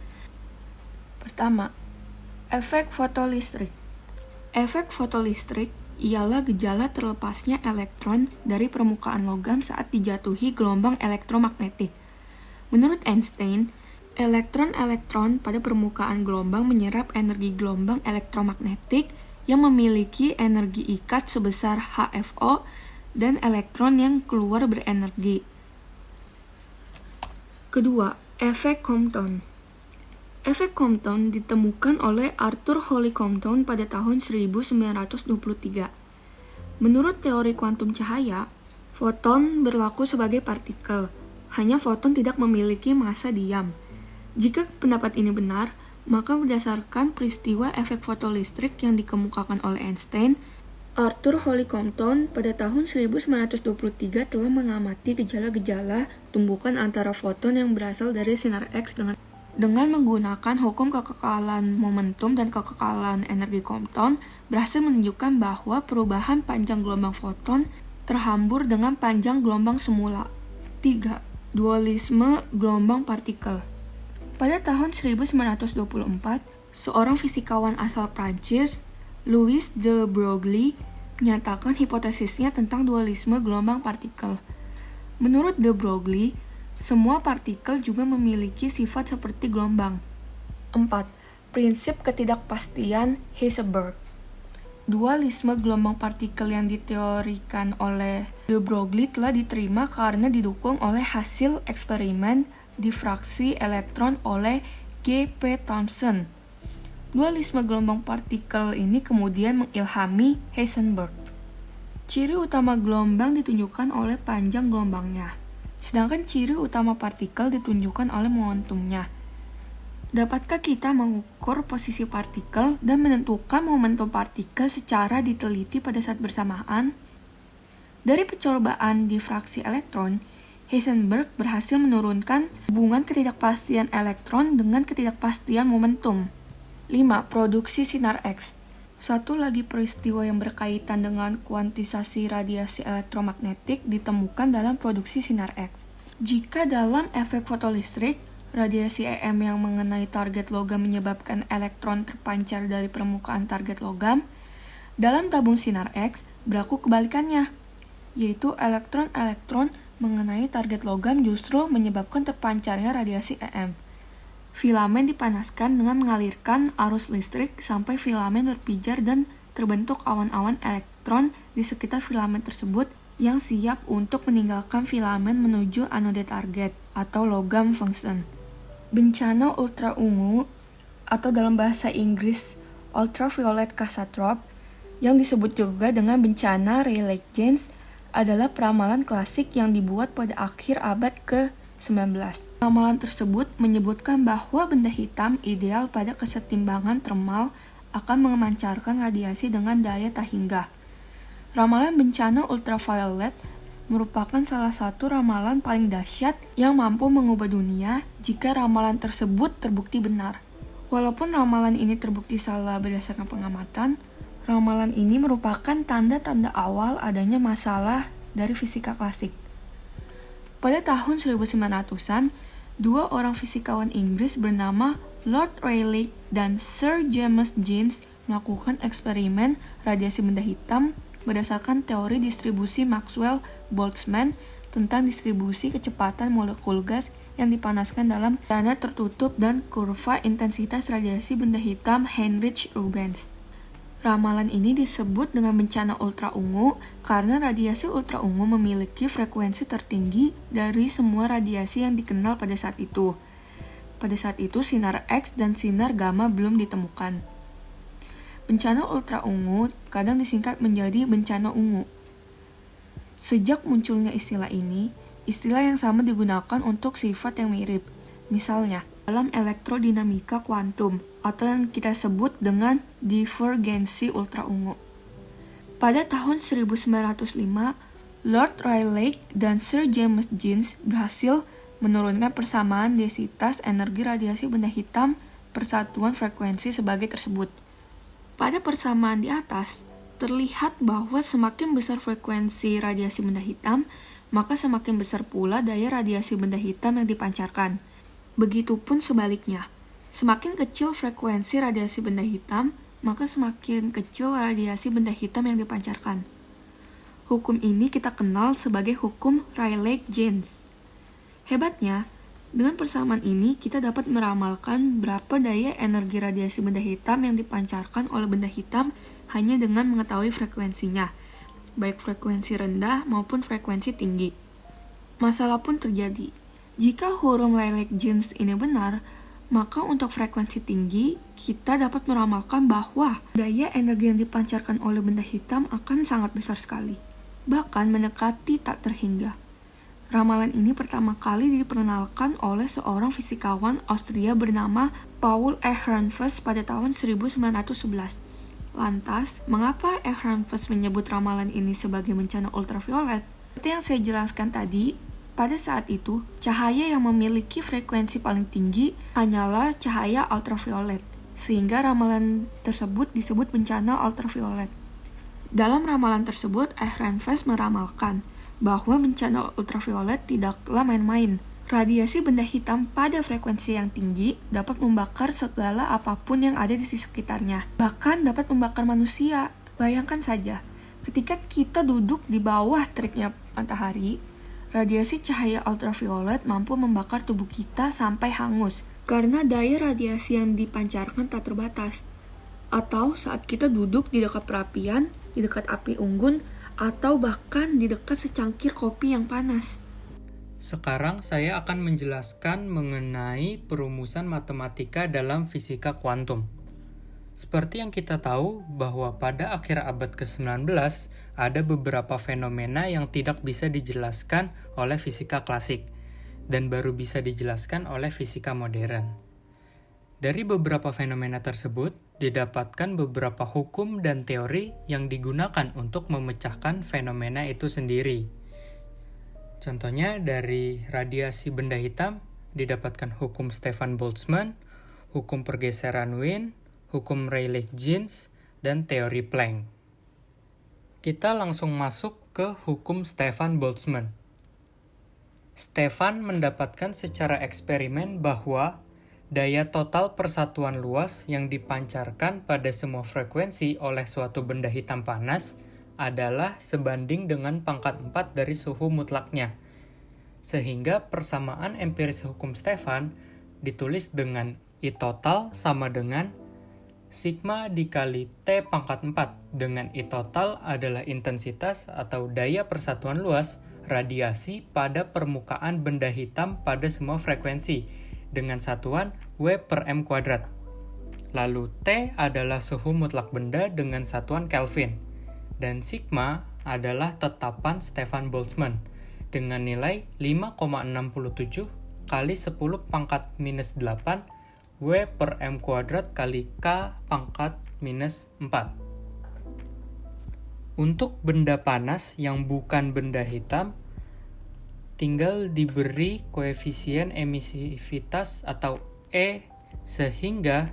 Pertama, efek fotolistrik. Efek fotolistrik ialah gejala terlepasnya elektron dari permukaan logam saat dijatuhi gelombang elektromagnetik. Menurut Einstein, elektron-elektron pada permukaan gelombang menyerap energi gelombang elektromagnetik yang memiliki energi ikat sebesar HFO dan elektron yang keluar berenergi. Kedua, efek Compton. Efek Compton ditemukan oleh Arthur Holly Compton pada tahun 1923. Menurut teori kuantum cahaya, foton berlaku sebagai partikel, hanya foton tidak memiliki massa diam. Jika pendapat ini benar, maka berdasarkan peristiwa efek fotolistrik yang dikemukakan oleh Einstein, Arthur Holly Compton pada tahun 1923 telah mengamati gejala-gejala tumbukan antara foton yang berasal dari sinar X dengan menggunakan hukum kekekalan momentum dan kekekalan energi Compton, berhasil menunjukkan bahwa perubahan panjang gelombang foton terhambur dengan panjang gelombang semula. 3. Dualisme gelombang partikel. Pada tahun 1924, seorang fisikawan asal Prancis, Louis de Broglie, menyatakan hipotesisnya tentang dualisme gelombang partikel. Menurut de Broglie, semua partikel juga memiliki sifat seperti gelombang. 4. Prinsip ketidakpastian Heisenberg. Dualisme gelombang partikel yang diteorikan oleh de Broglie telah diterima karena didukung oleh hasil eksperimen difraksi elektron oleh G. P. Thomson. Dualisme gelombang partikel ini kemudian mengilhami Heisenberg. Ciri utama gelombang ditunjukkan oleh panjang gelombangnya, sedangkan ciri utama partikel ditunjukkan oleh momentumnya. Dapatkah kita mengukur posisi partikel dan menentukan momentum partikel secara diteliti pada saat bersamaan? Dari percobaan difraksi elektron, Heisenberg berhasil menurunkan hubungan ketidakpastian elektron dengan ketidakpastian momentum. 5. Produksi sinar X. Satu lagi peristiwa yang berkaitan dengan kuantisasi radiasi elektromagnetik ditemukan dalam produksi sinar X. Jika dalam efek fotolistrik, radiasi EM yang mengenai target logam menyebabkan elektron terpancar dari permukaan target logam, dalam tabung sinar X berlaku kebalikannya, yaitu elektron-elektron mengenai target logam justru menyebabkan terpancarnya radiasi EM. Filamen dipanaskan dengan mengalirkan arus listrik sampai filamen berpijar dan terbentuk awan-awan elektron di sekitar filamen tersebut yang siap untuk meninggalkan filamen menuju anode target atau logam function. Bencana ultra ungu atau dalam bahasa Inggris ultraviolet catastrophe yang disebut juga dengan bencana Rayleigh-Jeans adalah peramalan klasik yang dibuat pada akhir abad ke-19. Ramalan tersebut menyebutkan bahwa benda hitam ideal pada kesetimbangan termal akan memancarkan radiasi dengan daya tak hingga. Ramalan bencana ultraviolet merupakan salah satu ramalan paling dahsyat yang mampu mengubah dunia jika ramalan tersebut terbukti benar. Walaupun ramalan ini terbukti salah berdasarkan pengamatan, ramalan ini merupakan tanda-tanda awal adanya masalah dari fisika klasik. Pada tahun 1900-an, dua orang fisikawan Inggris bernama Lord Rayleigh dan Sir James Jeans melakukan eksperimen radiasi benda hitam berdasarkan teori distribusi Maxwell-Boltzmann tentang distribusi kecepatan molekul gas yang dipanaskan dalam tanah tertutup dan kurva intensitas radiasi benda hitam Heinrich-Rubens. Ramalan ini disebut dengan bencana ultra ungu karena radiasi ultra ungu memiliki frekuensi tertinggi dari semua radiasi yang dikenal pada saat itu. Pada saat itu sinar X dan sinar gamma belum ditemukan. Bencana ultra ungu kadang disingkat menjadi bencana ungu. Sejak munculnya istilah ini, istilah yang sama digunakan untuk sifat yang mirip. Misalnya, dalam elektrodinamika kuantum atau yang kita sebut dengan divergensi ultra ungu. Pada tahun 1905, Lord Rayleigh dan Sir James Jeans berhasil menurunkan persamaan densitas energi radiasi benda hitam persatuan frekuensi sebagai tersebut. Pada persamaan di atas, terlihat bahwa semakin besar frekuensi radiasi benda hitam, maka semakin besar pula daya radiasi benda hitam yang dipancarkan. Begitupun sebaliknya, semakin kecil frekuensi radiasi benda hitam, maka semakin kecil radiasi benda hitam yang dipancarkan. Hukum ini kita kenal sebagai hukum Rayleigh-Jeans. Hebatnya, dengan persamaan ini kita dapat meramalkan berapa daya energi radiasi benda hitam yang dipancarkan oleh benda hitam hanya dengan mengetahui frekuensinya, baik frekuensi rendah maupun frekuensi tinggi. Masalah pun terjadi. Jika hukum Rayleigh-Jeans ini benar, maka untuk frekuensi tinggi, kita dapat meramalkan bahwa daya energi yang dipancarkan oleh benda hitam akan sangat besar sekali, bahkan mendekati tak terhingga. Ramalan ini pertama kali diperkenalkan oleh seorang fisikawan Austria bernama Paul Ehrenfest pada tahun 1911. Lantas, mengapa Ehrenfest menyebut ramalan ini sebagai bencana ultraviolet? Seperti yang saya jelaskan tadi, pada saat itu, cahaya yang memiliki frekuensi paling tinggi hanyalah cahaya ultraviolet, sehingga ramalan tersebut disebut bencana ultraviolet. Dalam ramalan tersebut, Ehrenfest meramalkan bahwa bencana ultraviolet tidaklah main-main. Radiasi benda hitam pada frekuensi yang tinggi dapat membakar segala apapun yang ada di sekitarnya, bahkan dapat membakar manusia. Bayangkan saja, ketika kita duduk di bawah teriknya matahari, radiasi cahaya ultraviolet mampu membakar tubuh kita sampai hangus karena daya radiasi yang dipancarkan tak terbatas. Atau saat kita duduk di dekat perapian, di dekat api unggun, atau bahkan di dekat secangkir kopi yang panas. Sekarang saya akan menjelaskan mengenai perumusan matematika dalam fisika kuantum. Seperti yang kita tahu bahwa pada akhir abad ke-19 ada beberapa fenomena yang tidak bisa dijelaskan oleh fisika klasik dan baru bisa dijelaskan oleh fisika modern. Dari beberapa fenomena tersebut, didapatkan beberapa hukum dan teori yang digunakan untuk memecahkan fenomena itu sendiri. Contohnya dari radiasi benda hitam, didapatkan hukum Stefan Boltzmann, hukum pergeseran Wien, hukum Rayleigh-Jeans, dan teori Planck. Kita langsung masuk ke hukum Stefan Boltzmann. Stefan mendapatkan secara eksperimen bahwa daya total persatuan luas yang dipancarkan pada semua frekuensi oleh suatu benda hitam panas adalah sebanding dengan pangkat 4 dari suhu mutlaknya. Sehingga persamaan empiris hukum Stefan ditulis dengan I total sama dengan sigma dikali T pangkat 4, dengan I total adalah intensitas atau daya persatuan luas radiasi pada permukaan benda hitam pada semua frekuensi, dengan satuan W per M kuadrat. Lalu T adalah suhu mutlak benda dengan satuan Kelvin. Dan sigma adalah tetapan Stefan Boltzmann dengan nilai 5,67 kali 10 pangkat minus 8 W per M kuadrat kali K pangkat minus 4. Untuk benda panas yang bukan benda hitam, tinggal diberi koefisien emisivitas atau E, sehingga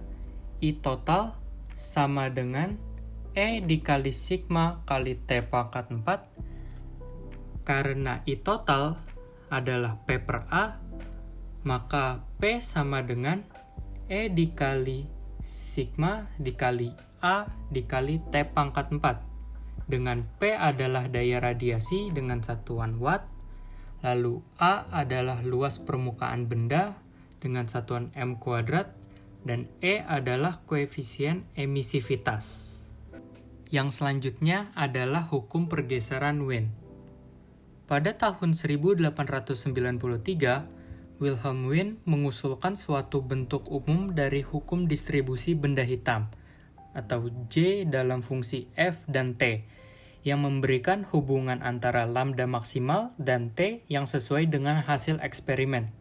I total sama dengan E dikali sigma kali T pangkat 4. Karena I total adalah P per A, maka P sama dengan E dikali sigma dikali A dikali T pangkat 4. Dengan P adalah daya radiasi dengan satuan watt, lalu A adalah luas permukaan benda dengan satuan M kuadrat, dan E adalah koefisien emisivitas. Yang selanjutnya adalah hukum pergeseran Wien. Pada tahun 1893, Wilhelm Wien mengusulkan suatu bentuk umum dari hukum distribusi benda hitam, atau J dalam fungsi F dan T, yang memberikan hubungan antara lambda maksimal dan T yang sesuai dengan hasil eksperimen.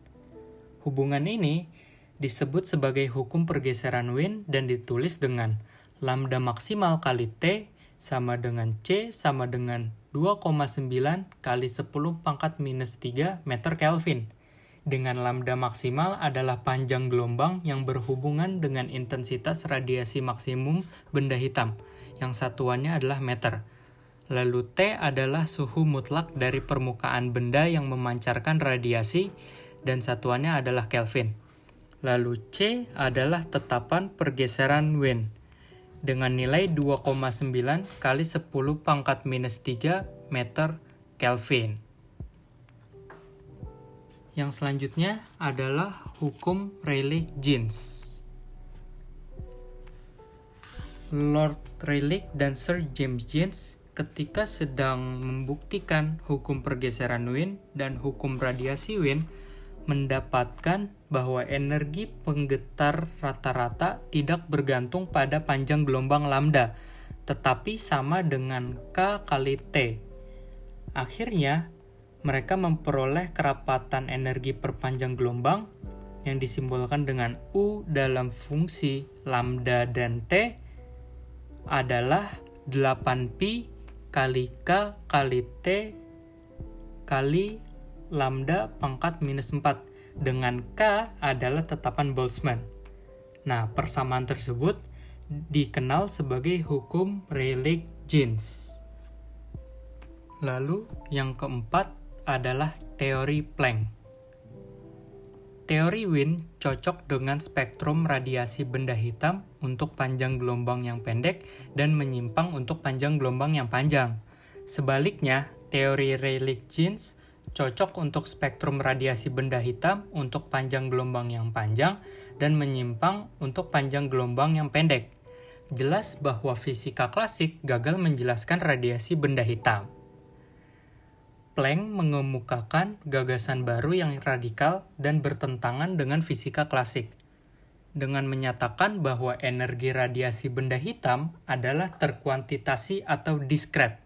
Hubungan ini disebut sebagai hukum pergeseran Wien dan ditulis dengan lambda maksimal kali T sama dengan C sama dengan 2,9 kali 10 pangkat minus 3 meter Kelvin. Dengan lambda maksimal adalah panjang gelombang yang berhubungan dengan intensitas radiasi maksimum benda hitam, yang satuannya adalah meter. Lalu T adalah suhu mutlak dari permukaan benda yang memancarkan radiasi, dan satuannya adalah Kelvin. Lalu C adalah tetapan pergeseran Wien dengan nilai 2,9 kali 10 pangkat minus 3 meter Kelvin. Yang selanjutnya adalah hukum Rayleigh-Jeans. Lord Rayleigh dan Sir James Jeans ketika sedang membuktikan hukum pergeseran Wien dan hukum radiasi Wien mendapatkan bahwa energi penggetar rata-rata tidak bergantung pada panjang gelombang lambda, tetapi sama dengan K kali T. Akhirnya, mereka memperoleh kerapatan energi per panjang gelombang yang disimbolkan dengan U dalam fungsi lambda dan T adalah 8pi kali K kali T kali lambda pangkat minus 4, dengan K adalah tetapan Boltzmann. Nah, persamaan tersebut dikenal sebagai hukum Rayleigh-Jeans. Lalu yang keempat adalah teori Planck. Teori Wien cocok dengan spektrum radiasi benda hitam untuk panjang gelombang yang pendek dan menyimpang untuk panjang gelombang yang panjang. Sebaliknya, teori Rayleigh-Jeans cocok untuk spektrum radiasi benda hitam untuk panjang gelombang yang panjang dan menyimpang untuk panjang gelombang yang pendek. Jelas bahwa fisika klasik gagal menjelaskan radiasi benda hitam. Planck mengemukakan gagasan baru yang radikal dan bertentangan dengan fisika klasik, dengan menyatakan bahwa energi radiasi benda hitam adalah terkuantitasi atau diskret.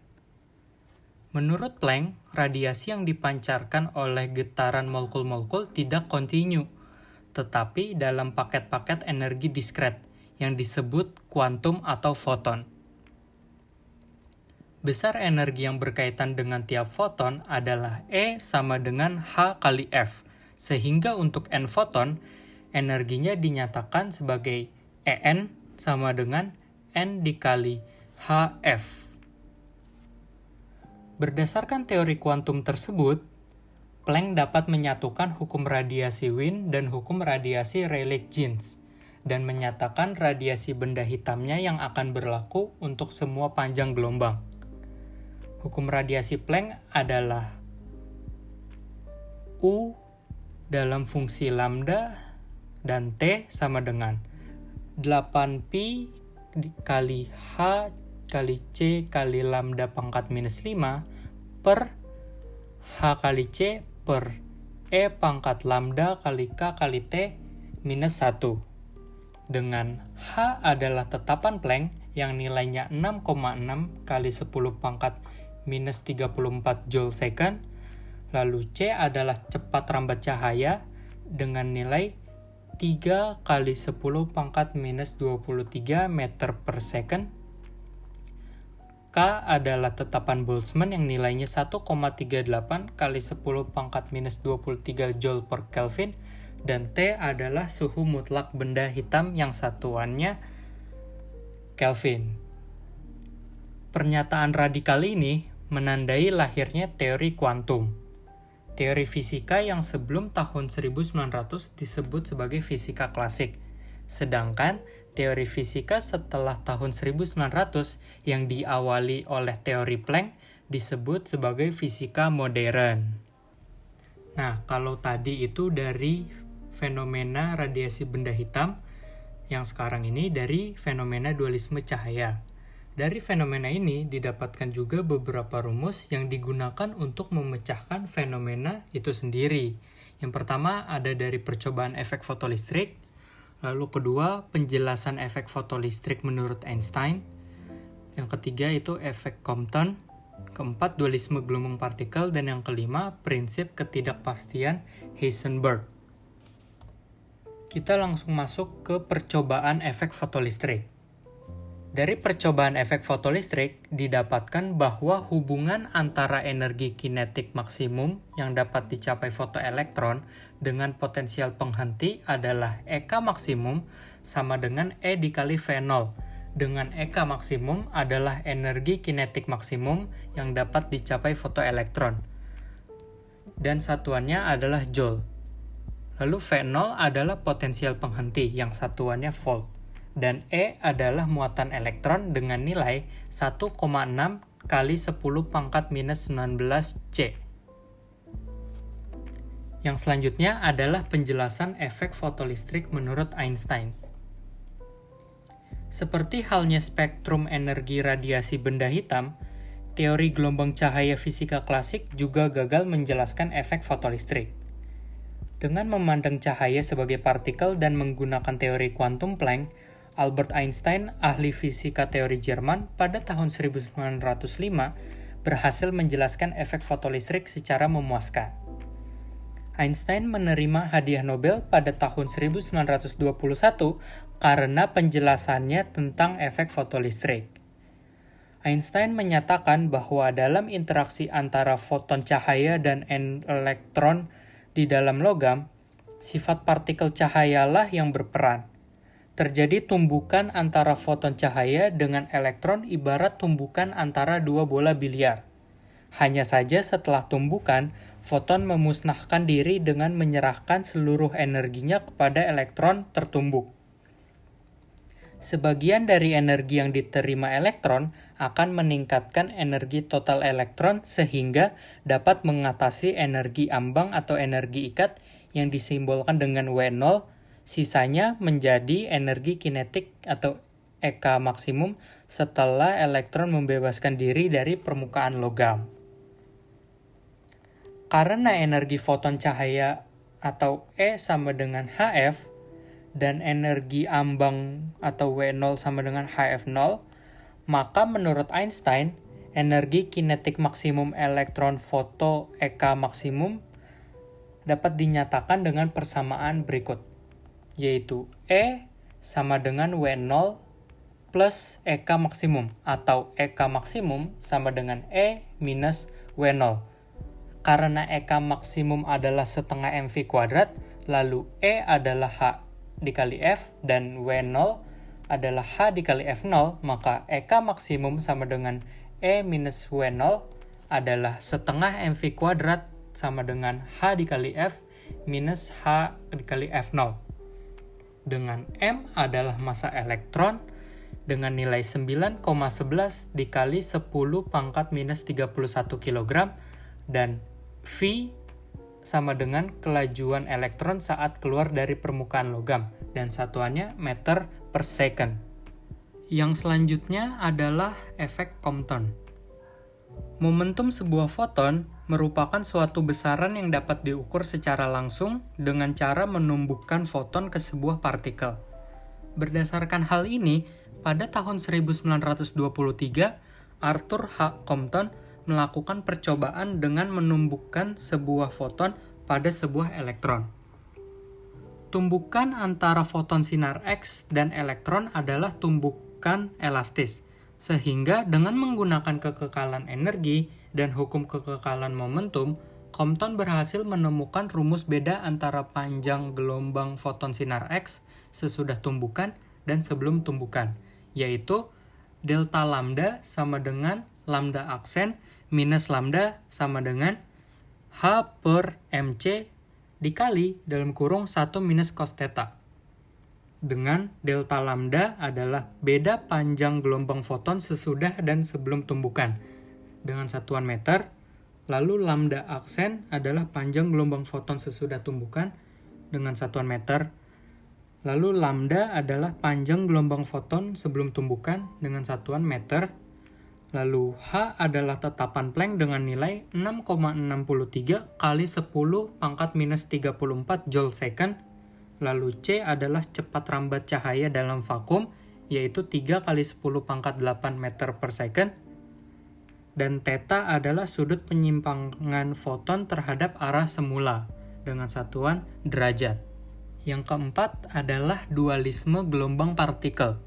Menurut Planck, radiasi yang dipancarkan oleh getaran molekul-molekul tidak kontinu, tetapi dalam paket-paket energi diskret yang disebut kuantum atau foton. Besar energi yang berkaitan dengan tiap foton adalah E sama dengan H kali F, sehingga untuk N foton, energinya dinyatakan sebagai En sama dengan N dikali HF. Berdasarkan teori kuantum tersebut, Planck dapat menyatukan hukum radiasi Wien dan hukum radiasi Rayleigh-Jeans, dan menyatakan radiasi benda hitamnya yang akan berlaku untuk semua panjang gelombang. Hukum radiasi Planck adalah U dalam fungsi lambda dan T sama dengan 8pi kali H kali C kali lambda pangkat minus 5 per H kali C per E pangkat lambda kali K kali T minus 1. Dengan H adalah tetapan Planck yang nilainya 6,6 kali 10 pangkat minus 34 Joule second, lalu C adalah cepat rambat cahaya dengan nilai 3 kali 10 pangkat minus 23 meter per second. K adalah tetapan Boltzmann yang nilainya 1,38 kali 10 pangkat minus 23 Joule per Kelvin, dan T adalah suhu mutlak benda hitam yang satuannya Kelvin. Pernyataan radikal ini menandai lahirnya teori kuantum, teori fisika yang sebelum tahun 1900 disebut sebagai fisika klasik, sedangkan teori fisika setelah tahun 1900 yang diawali oleh teori Planck disebut sebagai fisika modern. Nah, kalau tadi itu dari fenomena radiasi benda hitam, yang sekarang ini dari fenomena dualisme cahaya. Dari fenomena ini didapatkan juga beberapa rumus yang digunakan untuk memecahkan fenomena itu sendiri. Yang pertama ada dari percobaan efek fotolistrik, lalu kedua penjelasan efek fotolistrik menurut Einstein, yang ketiga itu efek Compton, keempat dualisme gelombang partikel, dan yang kelima prinsip ketidakpastian Heisenberg. Kita langsung masuk ke percobaan efek fotolistrik. Dari percobaan efek fotolistrik didapatkan bahwa hubungan antara energi kinetik maksimum yang dapat dicapai fotoelektron dengan potensial penghenti adalah EK maksimum sama dengan E dikali V0, dengan EK maksimum adalah energi kinetik maksimum yang dapat dicapai fotoelektron, dan satuannya adalah Joule. Lalu V0 adalah potensial penghenti yang satuannya volt, dan E adalah muatan elektron dengan nilai 1,6 kali 10 pangkat minus 19 C. Yang selanjutnya adalah penjelasan efek fotolistrik menurut Einstein. Seperti halnya spektrum energi radiasi benda hitam, teori gelombang cahaya fisika klasik juga gagal menjelaskan efek fotolistrik. Dengan memandang cahaya sebagai partikel dan menggunakan teori kuantum Planck, Albert Einstein, ahli fisika teori Jerman, pada tahun 1905 berhasil menjelaskan efek fotolistrik secara memuaskan. Einstein menerima hadiah Nobel pada tahun 1921 karena penjelasannya tentang efek fotolistrik. Einstein menyatakan bahwa dalam interaksi antara foton cahaya dan elektron di dalam logam, sifat partikel cahayalah yang berperan. Terjadi tumbukan antara foton cahaya dengan elektron ibarat tumbukan antara dua bola biliar. Hanya saja setelah tumbukan, foton memusnahkan diri dengan menyerahkan seluruh energinya kepada elektron tertumbuk. Sebagian dari energi yang diterima elektron akan meningkatkan energi total elektron sehingga dapat mengatasi energi ambang atau energi ikat yang disimbolkan dengan W0, sisanya menjadi energi kinetik atau EK maksimum setelah elektron membebaskan diri dari permukaan logam. Karena energi foton cahaya atau E sama dengan HF dan energi ambang atau W0 sama dengan HF0, maka menurut Einstein, energi kinetik maksimum elektron foto EK maksimum dapat dinyatakan dengan persamaan berikut. yaitu E sama dengan W0 plus EK maksimum, atau EK maksimum sama dengan E minus W0. Karena EK maksimum adalah setengah mv kuadrat, lalu E adalah H dikali F, dan W0 adalah H dikali F0, maka EK maksimum sama dengan E minus W0 adalah setengah mv kuadrat sama dengan H dikali F minus H dikali F0. Dengan M adalah massa elektron dengan nilai 9,11 dikali 10 pangkat minus 31 kg, dan V sama dengan kelajuan elektron saat keluar dari permukaan logam, dan satuannya meter per second. Yang selanjutnya adalah efek Compton. Momentum sebuah foton merupakan suatu besaran yang dapat diukur secara langsung dengan cara menumbuhkan foton ke sebuah partikel. Berdasarkan hal ini, pada tahun 1923, Arthur H. Compton melakukan percobaan dengan menumbuhkan sebuah foton pada sebuah elektron. Tumbukan antara foton sinar X dan elektron adalah tumbukan elastis, sehingga dengan menggunakan kekekalan energi dan hukum kekekalan momentum, Compton berhasil menemukan rumus beda antara panjang gelombang foton sinar X sesudah tumbukan dan sebelum tumbukan, yaitu delta lambda sama dengan lambda aksen minus lambda sama dengan H per mc dikali dalam kurung 1 minus cos theta. Dengan delta lambda adalah beda panjang gelombang foton sesudah dan sebelum tumbukan dengan satuan meter, lalu lambda aksen adalah panjang gelombang foton sesudah tumbukan dengan satuan meter, lalu lambda adalah panjang gelombang foton sebelum tumbukan dengan satuan meter, lalu H adalah tetapan Planck dengan nilai 6,63 kali 10 pangkat minus 34 joule second, lalu C adalah cepat rambat cahaya dalam vakum, yaitu 3 kali 10 pangkat 8 meter per second, dan theta adalah sudut penyimpangan foton terhadap arah semula dengan satuan derajat. Yang keempat adalah dualisme gelombang partikel.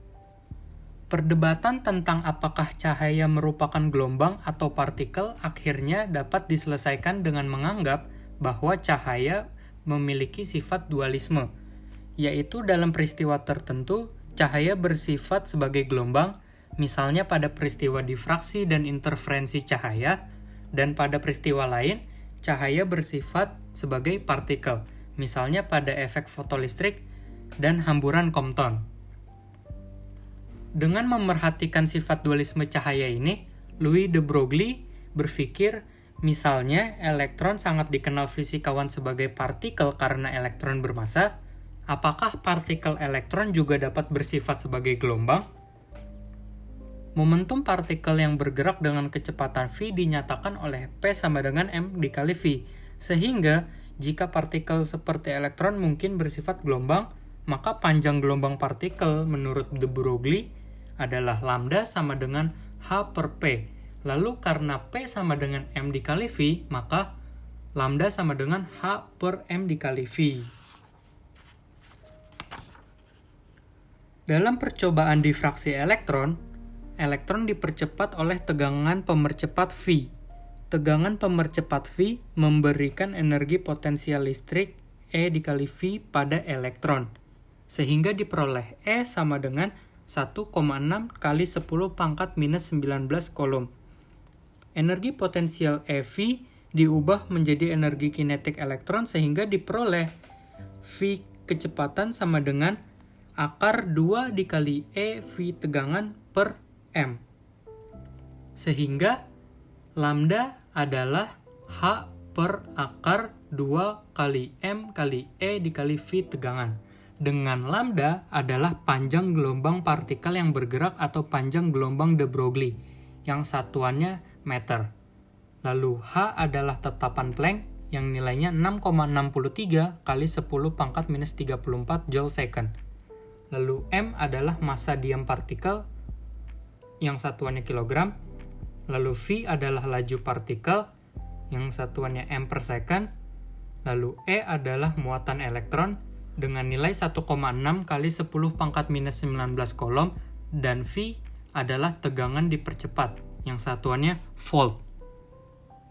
Perdebatan tentang apakah cahaya merupakan gelombang atau partikel akhirnya dapat diselesaikan dengan menganggap bahwa cahaya memiliki sifat dualisme, yaitu dalam peristiwa tertentu cahaya bersifat sebagai gelombang, misalnya pada peristiwa difraksi dan interferensi cahaya, dan pada peristiwa lain cahaya bersifat sebagai partikel, misalnya pada efek fotolistrik dan hamburan Compton. Dengan memerhatikan sifat dualisme cahaya ini, Louis de Broglie berpikir misalnya elektron sangat dikenal fisikawan sebagai partikel karena elektron bermassa, apakah partikel elektron juga dapat bersifat sebagai gelombang? Momentum partikel yang bergerak dengan kecepatan v dinyatakan oleh P sama dengan M dikali V, sehingga jika partikel seperti elektron mungkin bersifat gelombang, maka panjang gelombang partikel menurut de Broglie adalah lambda sama dengan H per P. Lalu karena P sama dengan M dikali V, maka lambda sama dengan H per M dikali V. Dalam percobaan difraksi elektron dipercepat oleh tegangan pemercepat V. Tegangan pemercepat V memberikan energi potensial listrik E dikali V pada elektron, sehingga diperoleh E sama dengan 1,6 kali 10 pangkat minus 19 coulomb. Energi potensial EV diubah menjadi energi kinetik elektron sehingga diperoleh V kecepatan sama dengan akar 2 dikali E V tegangan per M. Sehingga lambda adalah H per akar 2 kali M kali E dikali V tegangan. Dengan lambda adalah panjang gelombang partikel yang bergerak atau panjang gelombang de Broglie, yang satuannya meter. Lalu H adalah tetapan Planck yang nilainya 6,63 kali 10 pangkat minus 34 joule second. Lalu M adalah massa diam partikel yang satuannya kilogram. Lalu V adalah laju partikel yang satuannya M per second. Lalu E adalah muatan elektron dengan nilai 1,6 kali 10 pangkat minus 19 kolom, dan V adalah tegangan dipercepat, yang satuannya volt.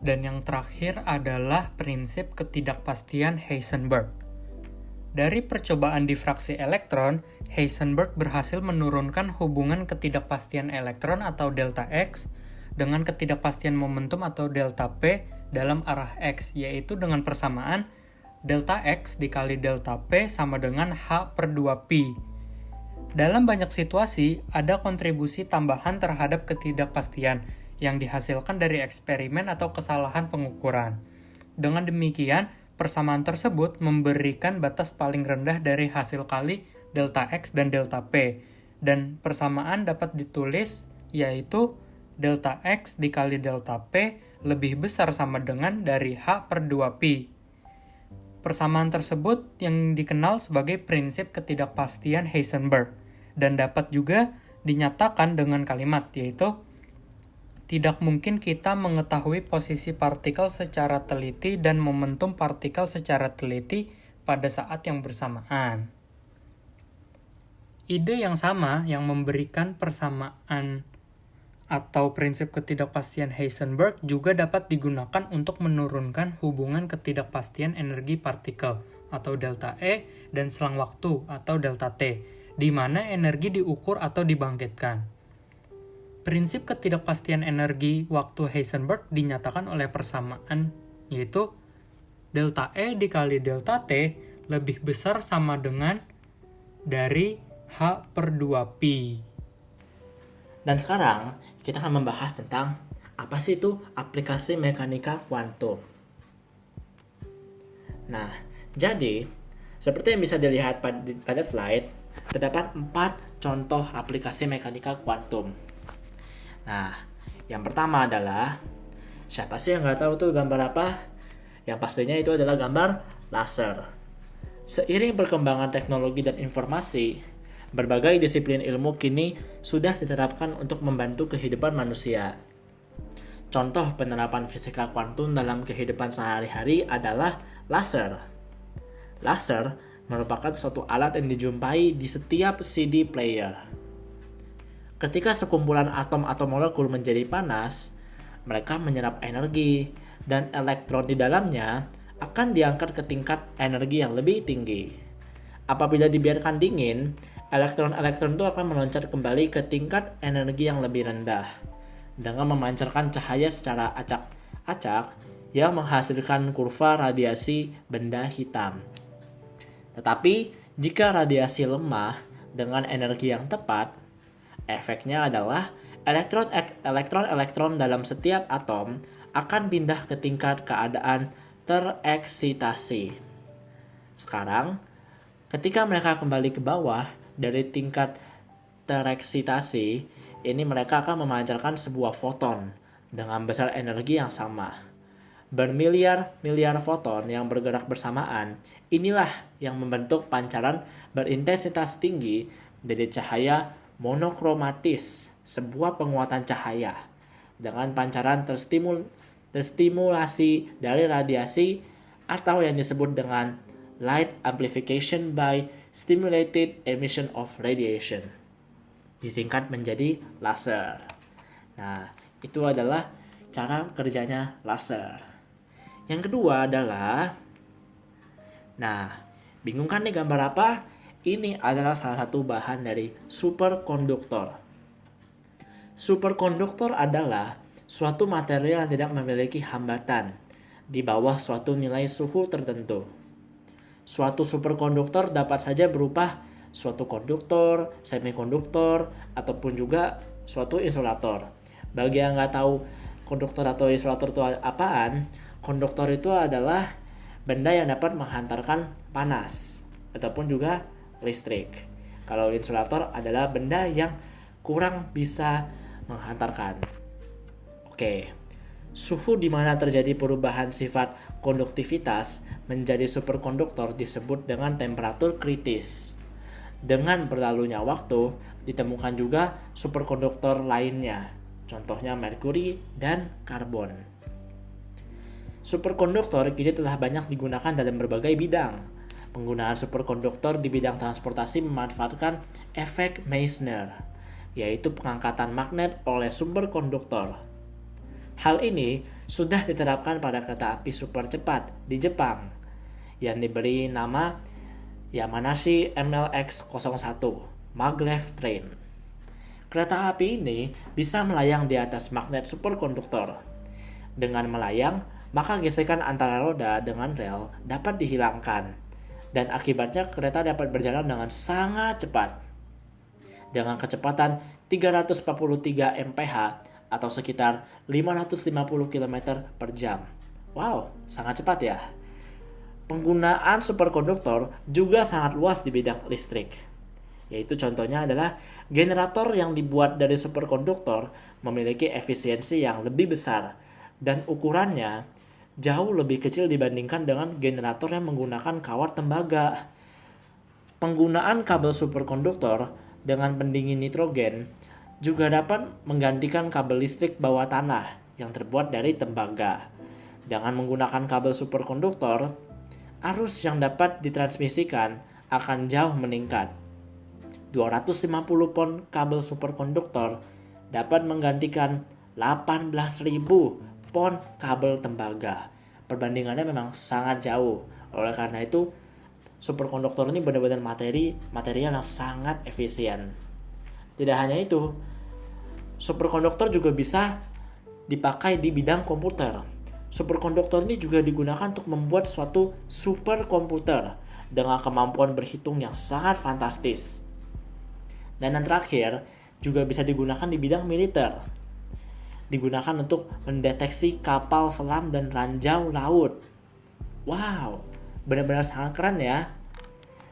Dan yang terakhir adalah prinsip ketidakpastian Heisenberg. Dari percobaan difraksi elektron, Heisenberg berhasil menurunkan hubungan ketidakpastian elektron atau delta X dengan ketidakpastian momentum atau delta P dalam arah X, yaitu dengan persamaan delta X dikali delta P sama dengan H/2pi. Dalam banyak situasi, ada kontribusi tambahan terhadap ketidakpastian yang dihasilkan dari eksperimen atau kesalahan pengukuran. Dengan demikian, persamaan tersebut memberikan batas paling rendah dari hasil kali delta X dan delta P, dan persamaan dapat ditulis yaitu delta X dikali delta P lebih besar sama dengan dari H/2pi. Persamaan tersebut yang dikenal sebagai prinsip ketidakpastian Heisenberg, dan dapat juga dinyatakan dengan kalimat yaitu tidak mungkin kita mengetahui posisi partikel secara teliti dan momentum partikel secara teliti pada saat yang bersamaan. Ide yang sama yang memberikan persamaan atau prinsip ketidakpastian Heisenberg juga dapat digunakan untuk menurunkan hubungan ketidakpastian energi partikel atau delta E dan selang waktu atau delta T, di mana energi diukur atau dibangkitkan. Prinsip ketidakpastian energi waktu Heisenberg dinyatakan oleh persamaan, yaitu delta E dikali delta T lebih besar sama dengan dari H/2pi. Dan sekarang kita akan membahas tentang apa sih itu aplikasi mekanika kuantum. Nah, jadi seperti yang bisa dilihat pada slide, terdapat 4 contoh aplikasi mekanika kuantum. Nah, yang pertama adalah, siapa sih yang nggak tahu tuh gambar apa? Yang pastinya itu adalah gambar laser. Seiring perkembangan teknologi dan informasi, berbagai disiplin ilmu kini sudah diterapkan untuk membantu kehidupan manusia. Contoh penerapan fisika kuantum dalam kehidupan sehari-hari adalah laser. Laser merupakan suatu alat yang dijumpai di setiap CD player. Ketika sekumpulan atom atau molekul menjadi panas, mereka menyerap energi, dan elektron di dalamnya akan diangkat ke tingkat energi yang lebih tinggi. Apabila dibiarkan dingin, elektron-elektron itu akan meloncat kembali ke tingkat energi yang lebih rendah, dengan memancarkan cahaya secara acak-acak yang menghasilkan kurva radiasi benda hitam. Tetapi, jika radiasi lemah dengan energi yang tepat, efeknya adalah elektron-elektron dalam setiap atom akan pindah ke tingkat keadaan tereksitasi. Sekarang, ketika mereka kembali ke bawah dari tingkat tereksitasi, ini mereka akan memancarkan sebuah foton dengan besar energi yang sama. Bermiliar-miliar foton yang bergerak bersamaan, inilah yang membentuk pancaran berintensitas tinggi dari cahaya monokromatis, sebuah penguatan cahaya dengan pancaran terstimulasi dari radiasi atau yang disebut dengan light amplification by stimulated emission of radiation, disingkat menjadi laser. Nah, itu adalah cara kerjanya laser. Yang kedua adalah, bingung kan nih gambar apa? Ini adalah salah satu bahan dari superkonduktor. Superkonduktor adalah suatu material yang tidak memiliki hambatan di bawah suatu nilai suhu tertentu. Suatu superkonduktor dapat saja berupa suatu konduktor, semikonduktor, ataupun juga suatu insulator. Bagi yang nggak tahu konduktor atau insulator itu apaan, konduktor itu adalah benda yang dapat menghantarkan panas ataupun juga listrik. Kalau insulator adalah benda yang kurang bisa menghantarkan. Oke. Suhu di mana terjadi perubahan sifat konduktivitas menjadi superkonduktor disebut dengan temperatur kritis. Dengan berlalunya waktu, ditemukan juga superkonduktor lainnya. Contohnya merkuri dan karbon. Superkonduktor kini telah banyak digunakan dalam berbagai bidang. Penggunaan superkonduktor di bidang transportasi memanfaatkan efek Meissner, yaitu pengangkatan magnet oleh superkonduktor. Hal ini sudah diterapkan pada kereta api super cepat di Jepang yang diberi nama Yamanashi MLX-01 Maglev Train. Kereta api ini bisa melayang di atas magnet superkonduktor. Dengan melayang, maka gesekan antara roda dengan rel dapat dihilangkan, dan akibatnya kereta dapat berjalan dengan sangat cepat. Dengan kecepatan 343 mph atau sekitar 550 km per jam. Wow, sangat cepat ya. Penggunaan superkonduktor juga sangat luas di bidang listrik. Yaitu contohnya adalah generator yang dibuat dari superkonduktor memiliki efisiensi yang lebih besar dan ukurannya jauh lebih kecil dibandingkan dengan generator yang menggunakan kawat tembaga. Penggunaan kabel superkonduktor dengan pendingin nitrogen juga dapat menggantikan kabel listrik bawah tanah yang terbuat dari tembaga. Dengan menggunakan kabel superkonduktor, arus yang dapat ditransmisikan akan jauh meningkat. 250 pon kabel superkonduktor dapat menggantikan 18.000 pon kabel tembaga. Perbandingannya memang sangat jauh. Oleh karena itu, superkonduktor ini benar-benar material yang sangat efisien. Tidak hanya itu, superkonduktor juga bisa dipakai di bidang komputer. Superkonduktor ini juga digunakan untuk membuat suatu superkomputer dengan kemampuan berhitung yang sangat fantastis. Dan yang terakhir, juga bisa digunakan di bidang militer. Digunakan untuk mendeteksi kapal selam dan ranjau laut. Wow, benar-benar sangat keren ya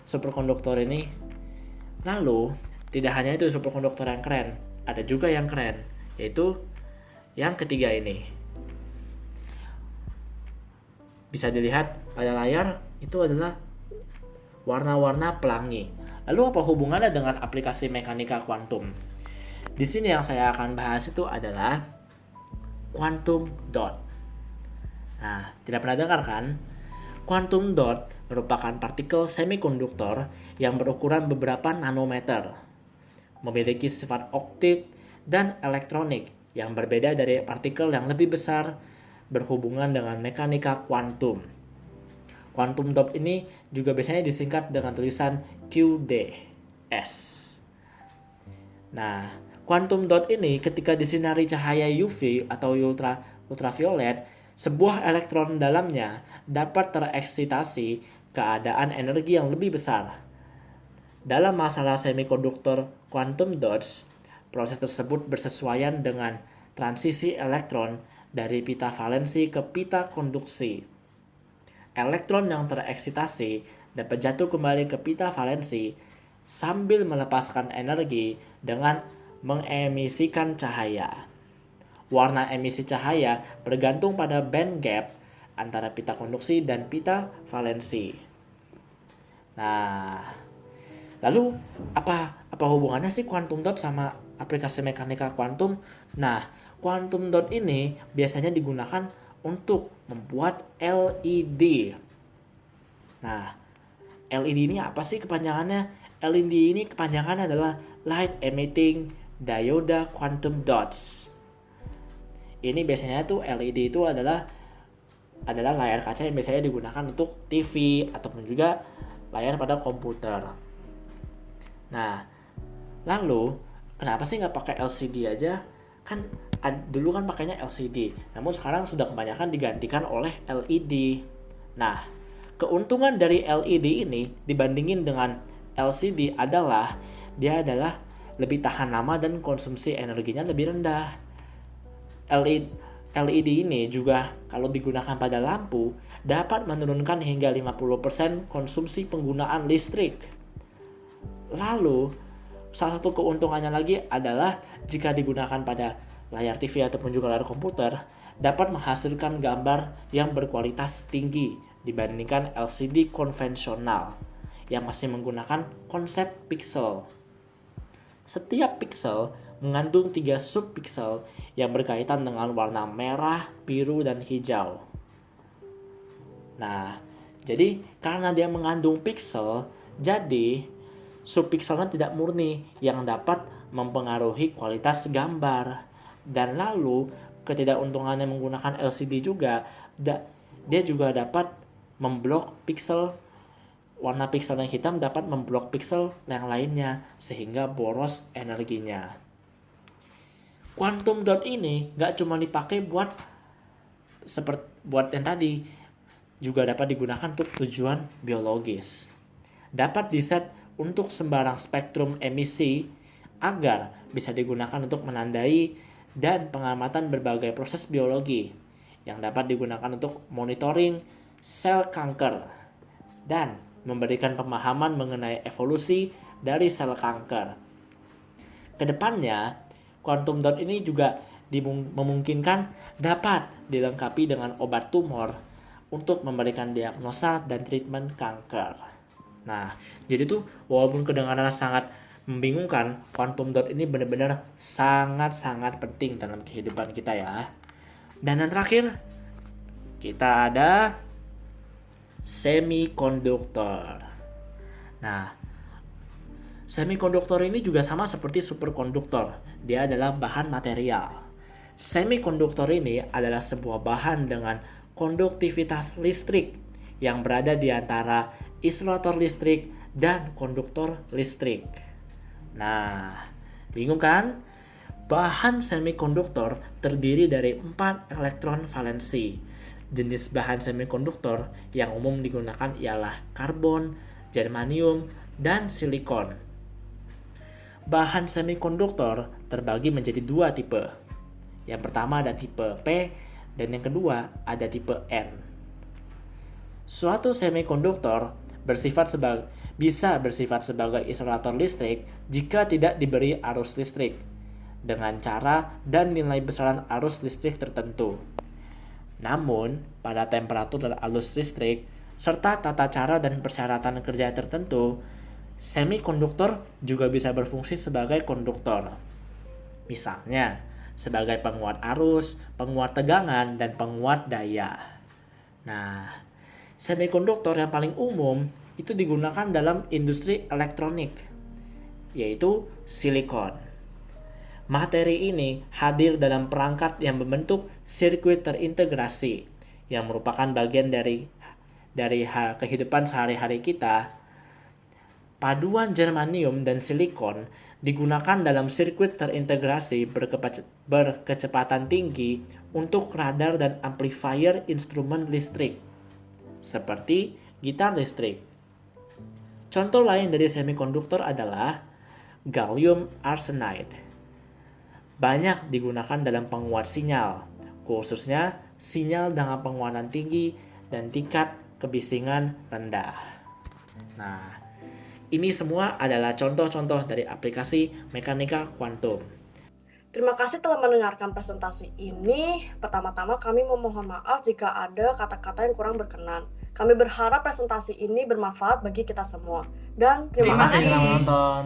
superkonduktor ini. Lalu, tidak hanya itu superkonduktor yang keren, ada juga yang keren, yaitu yang ketiga ini. Bisa dilihat pada layar, itu adalah warna-warna pelangi. Lalu apa hubungannya dengan aplikasi mekanika kuantum? Di sini yang saya akan bahas itu adalah quantum dot. Nah, tidak pernah dengar kan? Quantum dot merupakan partikel semikonduktor yang berukuran beberapa nanometer. Memiliki sifat optik dan elektronik yang berbeda dari partikel yang lebih besar berhubungan dengan mekanika kuantum. Quantum dot ini juga biasanya disingkat dengan tulisan QDS. Nah, quantum dot ini ketika disinari cahaya UV atau ultraviolet, sebuah elektron dalamnya dapat tereksitasi keadaan energi yang lebih besar. Dalam masalah semikonduktor quantum dots, proses tersebut bersesuaian dengan transisi elektron dari pita valensi ke pita konduksi. Elektron yang tereksitasi dapat jatuh kembali ke pita valensi sambil melepaskan energi dengan mengemisikan cahaya. Warna emisi cahaya bergantung pada band gap antara pita konduksi dan pita valensi. Nah, lalu apa hubungannya sih quantum dot sama aplikasi mekanika kuantum? Nah, quantum dot ini biasanya digunakan untuk membuat LED. Nah, LED ini apa sih kepanjangannya? LED ini kepanjangannya adalah Light Emitting Diode Quantum Dots. Ini biasanya tuh LED itu adalah layar kaca yang biasanya digunakan untuk TV ataupun juga layar pada komputer. Nah, lalu kenapa sih nggak pakai LCD aja? Kan dulu kan pakainya LCD, namun sekarang sudah kebanyakan digantikan oleh LED. Nah, keuntungan dari LED ini dibandingin dengan LCD adalah dia adalah lebih tahan lama dan konsumsi energinya lebih rendah. LED ini juga kalau digunakan pada lampu dapat menurunkan hingga 50% konsumsi penggunaan listrik. Lalu, salah satu keuntungannya lagi adalah jika digunakan pada layar TV ataupun juga layar komputer dapat menghasilkan gambar yang berkualitas tinggi dibandingkan LCD konvensional yang masih menggunakan konsep pixel. Setiap pixel mengandung 3 subpixel yang berkaitan dengan warna merah, biru, dan hijau. Nah, Jadi karena dia mengandung pixel, jadi subpixelnya tidak murni yang dapat mempengaruhi kualitas gambar. Dan lalu ketidakuntungannya menggunakan LCD juga, dia juga dapat memblok pixel, warna pixel yang hitam dapat memblok pixel yang lainnya sehingga boros energinya. Quantum dot ini nggak cuma dipakai buat yang tadi, juga dapat digunakan untuk tujuan biologis. Dapat diset untuk sembarang spektrum emisi agar bisa digunakan untuk menandai dan pengamatan berbagai proses biologi yang dapat digunakan untuk monitoring sel kanker dan memberikan pemahaman mengenai evolusi dari sel kanker. Kedepannya, quantum dot ini juga memungkinkan dapat dilengkapi dengan obat tumor untuk memberikan diagnosa dan treatment kanker. Nah, jadi tuh walaupun kedengarannya sangat membingungkan, quantum dot ini benar-benar sangat-sangat penting dalam kehidupan kita ya. Dan yang terakhir, kita ada semikonduktor. Nah, semikonduktor ini juga sama seperti superkonduktor. Dia adalah bahan material. Semikonduktor ini adalah sebuah bahan dengan konduktivitas listrik yang berada di antara isolator listrik dan konduktor listrik. Nah, bingung kan? Bahan semikonduktor terdiri dari 4 elektron valensi. Jenis bahan semikonduktor yang umum digunakan ialah karbon, germanium, dan silikon. Bahan semikonduktor terbagi menjadi 2 tipe. Yang pertama ada tipe P dan yang kedua ada tipe N. Suatu semikonduktor bisa bersifat sebagai isolator listrik jika tidak diberi arus listrik dengan cara dan nilai besaran arus listrik tertentu. Namun, pada temperatur dan arus listrik serta tata cara dan persyaratan kerja tertentu, semikonduktor juga bisa berfungsi sebagai konduktor. Misalnya, sebagai penguat arus, penguat tegangan, dan penguat daya. Nah, semikonduktor yang paling umum itu digunakan dalam industri elektronik, yaitu silikon. Materi ini hadir dalam perangkat yang membentuk sirkuit terintegrasi, yang merupakan bagian dari kehidupan sehari-hari kita. Paduan germanium dan silikon digunakan dalam sirkuit terintegrasi berkecepatan tinggi untuk radar dan amplifier instrumen listrik, seperti gitar listrik. Contoh lain dari semikonduktor adalah gallium arsenide. Banyak digunakan dalam penguat sinyal, khususnya sinyal dengan penguatan tinggi dan tingkat kebisingan rendah. Nah, ini semua adalah contoh-contoh dari aplikasi mekanika kuantum. Terima kasih telah mendengarkan presentasi ini. Pertama-tama kami memohon maaf jika ada kata-kata yang kurang berkenan. Kami berharap presentasi ini bermanfaat bagi kita semua. Dan terima kasih. Selamat menonton.